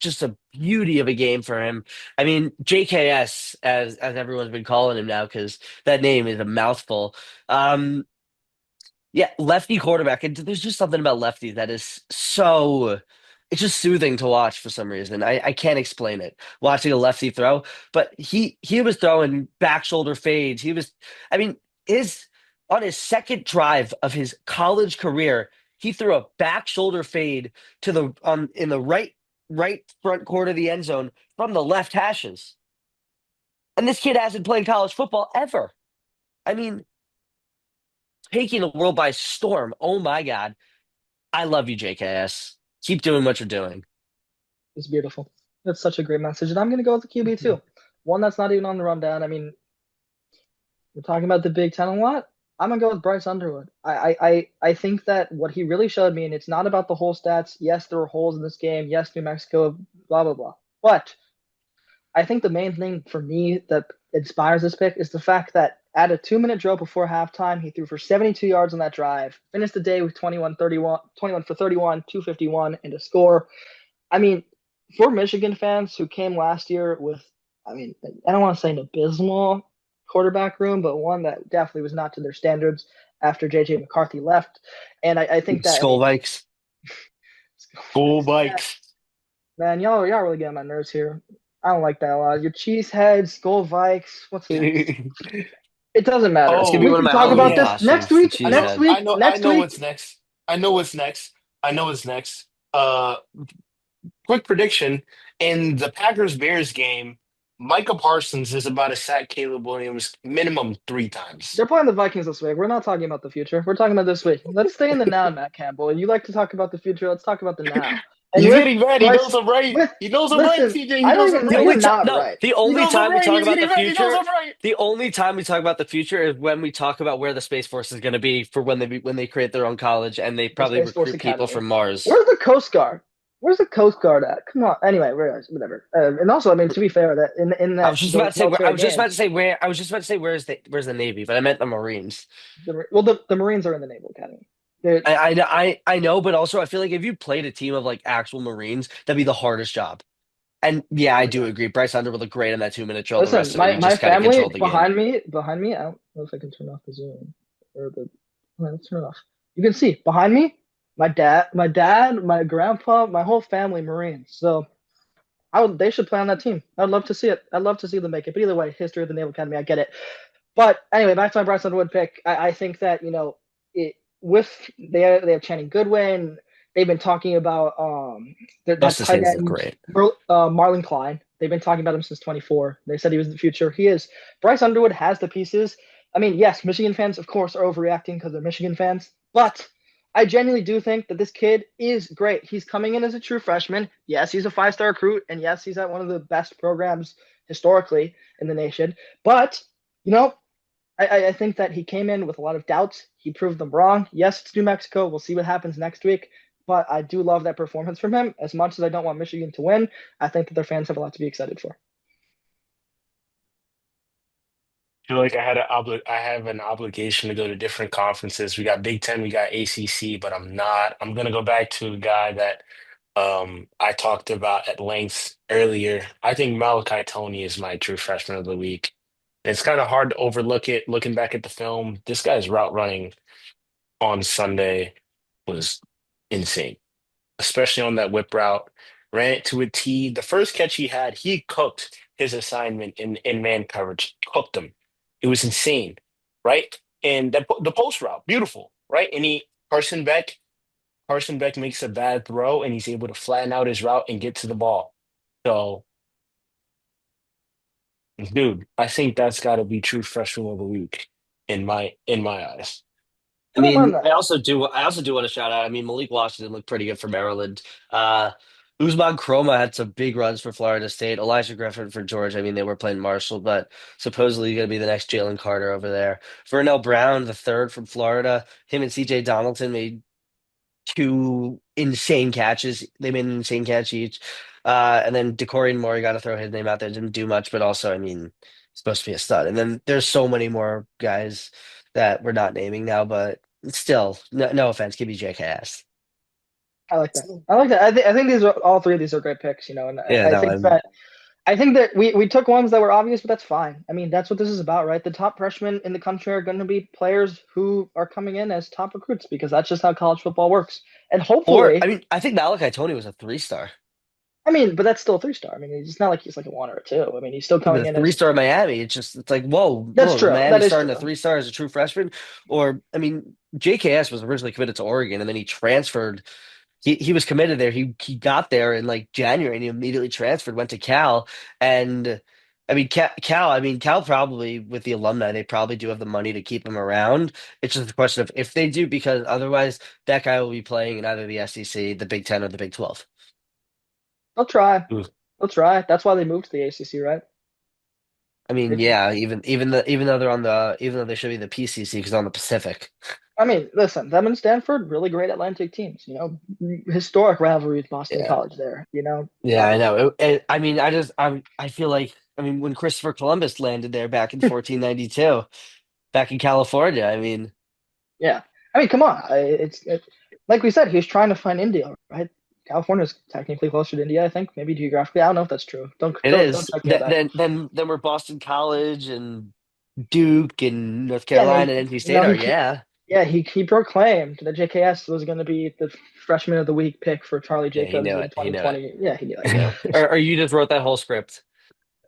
just a beauty of a game for him. I mean, JKS, as everyone's been calling him now, because that name is a mouthful. Um, yeah, lefty quarterback. And there's just something about lefty that is so it's just soothing to watch for some reason. I can't explain it. Watching a lefty throw, but he was throwing back shoulder fades. I mean, his on his second drive of his college career, he threw a back shoulder fade to the in the right front corner of the end zone from the left hashes. And this kid hasn't played college football ever. I mean, taking the world by storm. Oh my God. I love you, JKS. Keep doing what you're doing. It's beautiful. That's such a great message. And I'm gonna go with the QB too. One that's not even on the rundown. I mean, we're talking about the Big Ten a lot. I'm gonna go with Bryce Underwood. I think that what he really showed me, and it's not about the whole stats. Yes, there were holes in this game. Yes, New Mexico, blah blah blah. But I think the main thing for me that inspires this pick is the fact that at a 2 minute drill before halftime, he threw for 72 yards on that drive, finished the day with 21 for 31, 251, and a score. I mean, for Michigan fans who came last year with, I mean, I don't want to say an abysmal quarterback room, but one that definitely was not to their standards after JJ McCarthy left. And I think that, I Skull mean, Vikes. Full bikes. man, y'all really get on my nerves here. I don't like that a lot. Your cheeseheads, Skull Vikes. What's next? It doesn't matter. It's gonna be We one of Oh, can my talk oh about Halloween this yeah. next costumes, the week. cheese Next head. week. I Next know week. what's next. I know what's next. I know what's next. Uh, quick prediction. In the Packers Bears game, Micah Parsons is about to sack Caleb Williams minimum 3 times. They're playing the Vikings this week. We're not talking about the future. We're talking about this week. Let's stay in the now, Matt Campbell. You like to talk about the future. Let's talk about the now. And He's with getting mad. He Bryce, knows I'm right. with He knows I'm right, listen, CJ. He I don't knows I'm even know The right. you're only time, not no, right. the He only knows I'm time we right. talk He's about getting the mad. He knows future, I'm right. the only time we talk about the future is when we talk about where the Space Force is going to be for when they create their own college and they The probably Space Force recruit people Academy. from Mars. Where's the Coast Guard? Where's the Coast Guard at? Come on. Anyway, whatever. And also, I mean, to be fair, that in I that was just about those to say where I military was just about games, to say where I was just about to say where's the Navy, but I meant the Marines. the Marines are in the Naval Academy. They're, I know, but also I feel like if you played a team of like actual Marines, that'd be the hardest job. And yeah, I oh do yeah. agree. Bryce Underwood looked great in that 2 minute drill. The Listen, rest of it, he my just kind of family controlled the game. behind me. I don't know if I can turn off the Zoom or the. Let's turn it off. You can see behind me, my grandpa, my whole family Marines. So they should play on that team. I'd love to see it. I'd love to see them make it. But either way, history of the Naval Academy, I get it. But anyway, back to my Bryce Underwood pick. I think that it with they have Channing Goodwin. They've been talking about that Justice tight Hayes looked end great. Marlon Klein. They've been talking about him since 24. They said he was the future. He is. Bryce Underwood has the pieces. I mean, yes, Michigan fans, of course, are overreacting because they're Michigan fans. But I genuinely do think that this kid is great. He's coming in as a true freshman. Yes, he's a 5-star recruit, and yes, he's at one of the best programs historically in the nation. But you know, I think that he came in with a lot of doubts. He proved them wrong. Yes, it's New Mexico. We'll see what happens next week. But I do love that performance from him. As much as I don't want Michigan to win, I think that their fans have a lot to be excited for. Feel like I have an obligation to go to different conferences. We got Big Ten, we got ACC, but I'm not. I'm gonna go back to a guy that I talked about at length earlier. I think Malachi Tony is my true freshman of the week. It's kind of hard to overlook it looking back at the film. This guy's route running on Sunday was insane, especially on that whip route. Ran it to a T. The first catch he had, he cooked his assignment in man coverage, cooked him. It was insane, right? And the post route, beautiful, right? And Carson Beck makes a bad throw, and he's able to flatten out his route and get to the ball. So, dude, I think that's got to be true freshman of the week in my eyes. I don't mind that. I also do want to shout out. I mean, Malik Washington looked pretty good for Maryland. Usman Kroma had some big runs for Florida State. Elijah Griffin for Georgia. I mean, they were playing Marshall, but supposedly going to be the next Jalen Carter over there. Vernell Brown, the third from Florida. Him and CJ Donaldson made two insane catches. They made an insane catch each. And then De'Corian Moore, you got to throw his name out there. Didn't do much, but also, I mean, supposed to be a stud. And then there's so many more guys that we're not naming now, but still, no offense, give me JKS. I like that. I like that. I think these are all three of these are great picks, and Yeah, I no, think I'm that we took ones that were obvious, but that's fine. I mean, that's what this is about, right? The top freshmen in the country are going to be players who are coming in as top recruits because that's just how college football works. And or I hopefully, mean, I think Malachi Tony was a 3-star. I mean, but that's still a 3 star. I mean, it's not like he's like a 1 or a 2. I mean, he's still But coming a in three as star Miami, it's like that's whoa, true. That Miami's is starting a true. 3-star as a true freshman. Or I mean, JKS was originally committed to Oregon and then he transferred. He was committed there. He got there in like January and he immediately transferred, went to Cal. And I mean Cal probably with the alumni, they probably do have the money to keep him around. It's just a question of if they do, because otherwise that guy will be playing in either the SEC, the Big Ten, or the Big 12. They'll try. Ooh. They'll try. That's why they moved to the ACC, right? I They mean, just yeah, even though they're on the even though they should be the PCC because they're on the Pacific. I mean, listen, them and Stanford, really great Atlantic teams. Historic rivalry with Boston Yeah. College there. Yeah, I know. I mean, I feel like I mean when Christopher Columbus landed there back in 1492, back in California. I mean, Yeah, I mean, come on. Like we said, he was trying to find India, right? California's technically closer to India, I think, maybe geographically. I don't know if that's true. Don't it don't don't is. check me on that. Then we're Boston College and Duke and North Yeah, no, Carolina and NC State are yeah. yeah, he proclaimed that JKS was going to be the freshman of the week pick for Charlie Yeah, he Jacobs knew in it. He knew it. 2020. Yeah, he knew it. Or you just wrote that whole script.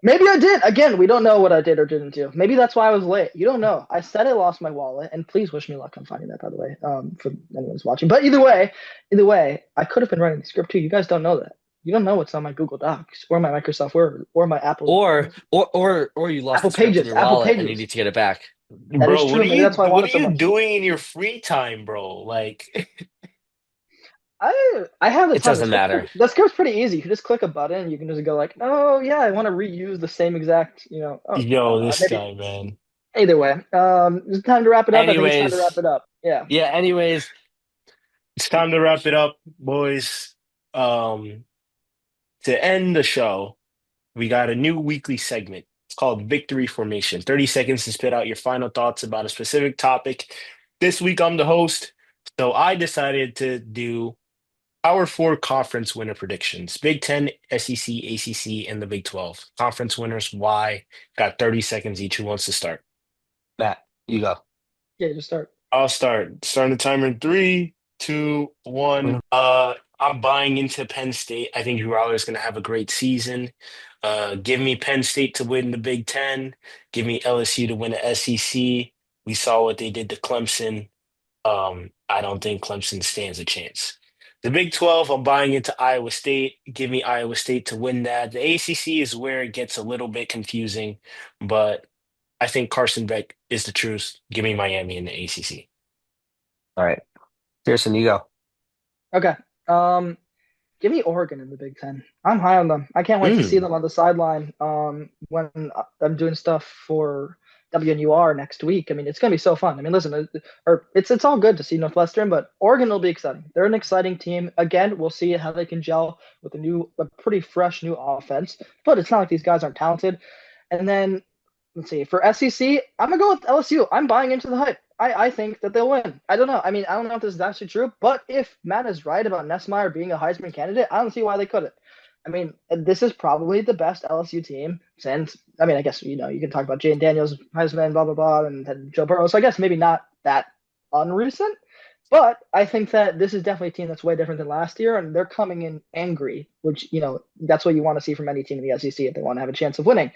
Maybe I did. Again, we don't know what I did or didn't do. Maybe that's why I was late. You don't know. I said I lost my wallet, and please wish me luck on finding that, by the way, for anyone who's watching. But either way, I could have been writing the script too. You guys don't know that. You don't know what's on my Google Docs or my Microsoft Word or my Or you lost the Apple script in Pages. your Apple wallet and you Pages. need to get it back. That is Bro, true. Maybe that's why I want what it are so you much. doing in your free time, bro? Like, I have the It time. doesn't matter. The script's pretty easy. You can just click a button. You can just go like, oh yeah, I want to reuse the same exact. Oh, I yo, don't know. this Maybe guy, man. either way. It's time to wrap it up. I think it's time to wrap Anyways, it up. Yeah. yeah, anyways, It's time to wrap it up, boys. Um, to end the show, we got a new weekly segment. It's called Victory Formation. 30 seconds to spit out your final thoughts about a specific topic. This week, I'm the host, so I decided to do our four conference winner predictions: Big Ten, SEC, ACC, and the Big 12. Conference winners, why? Got 30 seconds each. Who wants to start? Matt, you go. Yeah, just start. I'll start. Starting the timer in three, two, one. I'm buying into Penn State. I think Drew Aller is going to have a great season. Give me Penn State to win the Big Ten. Give me LSU to win the SEC. We saw what they did to Clemson. I don't think Clemson stands a chance. The Big 12, I'm buying into Iowa State. Give me Iowa State to win that. The ACC is where it gets a little bit confusing, but I think Carson Beck is the truth. Give me Miami in the ACC. All right. Pierson, you go. Okay. Um, Give me Oregon in the Big Ten. I'm high on them. I can't wait to see Mm. them on the sideline when I'm doing stuff for WNUR next week. I mean, it's gonna be so fun. I mean, listen, it's all good to see Northwestern, but Oregon will be exciting. They're an exciting team. Again, we'll see how they can gel with a pretty fresh new offense. But it's not like these guys aren't talented. And then let's see. For SEC, I'm gonna go with LSU. I'm buying into the hype. I think that they'll win. I don't know. I mean, I don't know if this is actually true, but if Matt is right about Nessmeyer being a Heisman candidate, I don't see why they couldn't. I mean, this is probably the best LSU team since. I mean, I guess you can talk about Jane Daniels, Heisman, blah blah blah, and Joe Burrow. So I guess maybe not that unrecent, but I think that this is definitely a team that's way different than last year, and they're coming in angry, which that's what you want to see from any team in the SEC if they want to have a chance of winning.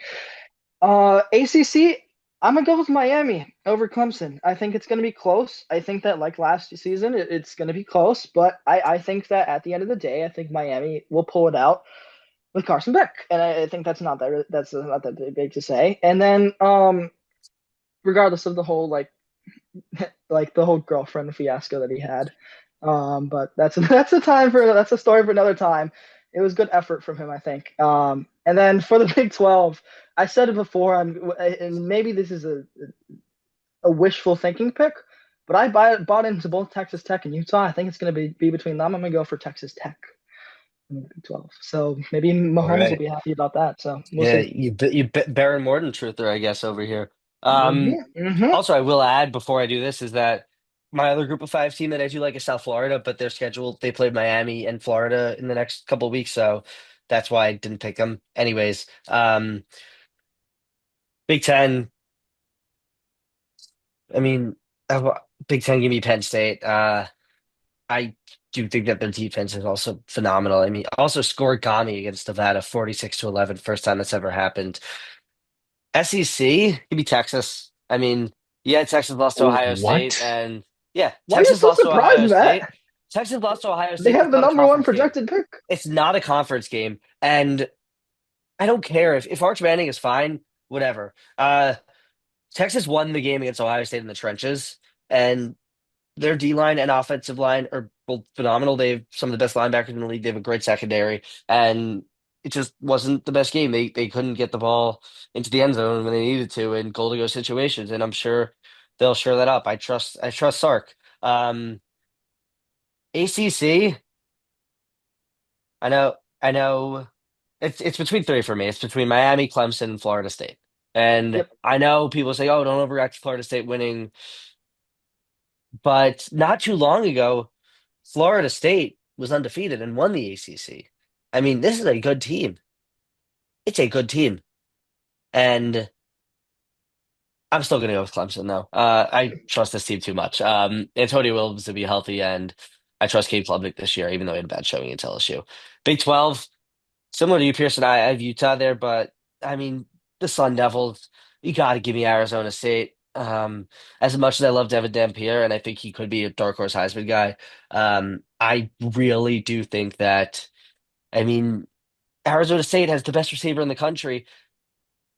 ACC, I'm gonna go with Miami over Clemson. I think it's gonna be close. I think that like last season, it's gonna be close, but I think that at the end of the day, I think Miami will pull it out with Carson Beck, and I think that's not that big to say. And then regardless of the whole like the whole girlfriend fiasco that he had, but that's a story for another time. It was good effort from him, I think. And then for the Big 12, I said it before. And maybe this is a wishful thinking pick, but bought into both Texas Tech and Utah. I think it's going to be between them. I'm going to go for Texas Tech in the Big 12. So maybe All Mahomes will right. be happy about that. So we'll Yeah, see. you Baron Morton truther, I guess, over here. Um, Mm-hmm. Also, I will add before I do this is that my other group of five team that I do like is South Florida, but they're scheduled. They played Miami and Florida in the next couple of weeks, so that's why I didn't pick them. Anyways, Big Ten. I mean, Big Ten give me Penn State. I do think that their defense is also phenomenal. I mean, also scored Gami against Nevada 46-11, first time that's ever happened. SEC, give me Texas. I mean, yeah, Texas lost to Ohio State, What? and yeah, Why are you Texas so lost to surprised, Ohio State. Matt? Texas lost to Ohio They State. have That's the not a number one conference game. projected pick. It's not a conference game, and I don't care if Arch Manning is fine, whatever. Texas won the game against Ohio State in the trenches, and their D line and offensive line are both phenomenal. They have some of the best linebackers in the league. They have a great secondary, and it just wasn't the best game. They couldn't get the ball into the end zone when they needed to in goal to go situations, and I'm sure they'll shore that up. I trust Sark. ACC, I know it's between three for me. It's between Miami, Clemson, and Florida State. And Yep. I know people say, "Oh, don't overreact to Florida State winning," but not too long ago, Florida State was undefeated and won the ACC. I mean, this is a good team. It's a good team. And I'm still going to go with Clemson, though. I trust this team too much. Antonio Williams to be healthy, and I trust Cade Klubnik this year, even though he had a bad showing against LSU. Big 12, similar to you, Pierson, I have Utah there, but I mean, the Sun Devils, you got to give me Arizona State. As much as I love Devin Dampier, and I think he could be a dark horse Heisman guy, I really do think that, I mean, Arizona State has the best receiver in the country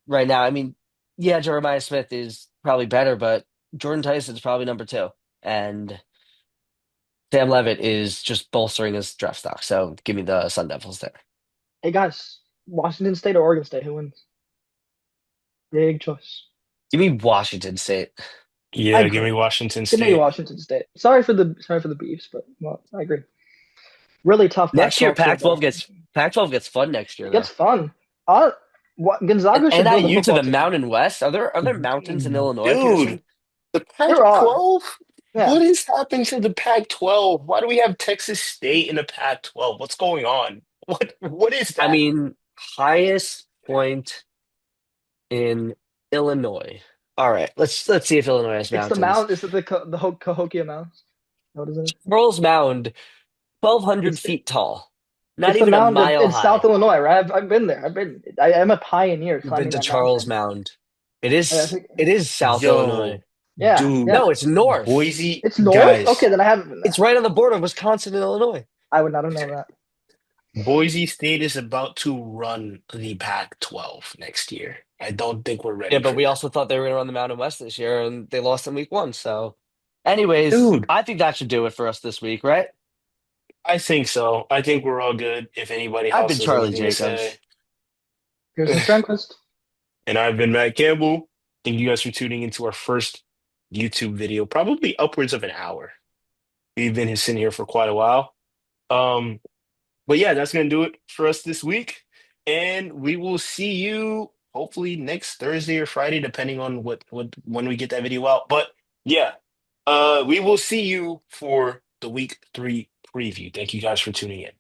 right now. I mean, yeah, Jeremiah Smith is probably better, but Jordan Tyson's probably number two. And Sam Levitt is just bolstering his draft stock. So give me the Sun Devils there. Hey guys, Washington State or Oregon State? Who wins? Big choice. Give me Washington State. I Yeah, give me agree. Washington Give me State. Washington State. Sorry for the beefs, but well, I agree. Really tough Next year, Pac-12 schedule. Pac-12 gets fun next year It gets though. fun. What And Gonzaga should build a NIU to football the team. Mountain West. Are there mountains in Illinois, Dude, Pearson? the There are. Pac-12? Yeah. What is happening to the Pac-12? Why do we have Texas State in the Pac-12? What's going on? What is I that? mean, highest point in Illinois. All right, let's see if Illinois has It's the mountains. Mount. Is it the Cahokia Mountains? What is it? Charles Mound, 1,200 It's feet tall, not it's the even a mound mile in South high. Illinois, right? I've been there. I'm a pioneer You've been climbing to that Charles mountain. Mound. It I is think, it is South Illinois. Yo, yeah, dude, yeah. No, it's north. Boise It's north. Okay, guys, then I haven't been It's there. right on the border of Wisconsin and Illinois. I would not have known that. Boise State is about to run the Pac-12 next year. I don't think we're Yeah, ready but for we that. also thought they were going to run the Mountain West this year, and they lost in week one. So, anyways, Dude, I think that should do it for us this week, right? I think so. I think we're all good if anybody I've else been has Charlie anything to say. Jacobs. Pearson Strengquist. And I've been Matt Campbell. Thank you guys for tuning into our first YouTube video, probably upwards of an hour. We've been sitting here for quite a while. Um, but yeah, that's gonna do it for us this week. And we will see you hopefully next Thursday or Friday, depending on what when we get that video out. But yeah, we will see you for the week 3 preview. Thank you guys for tuning in.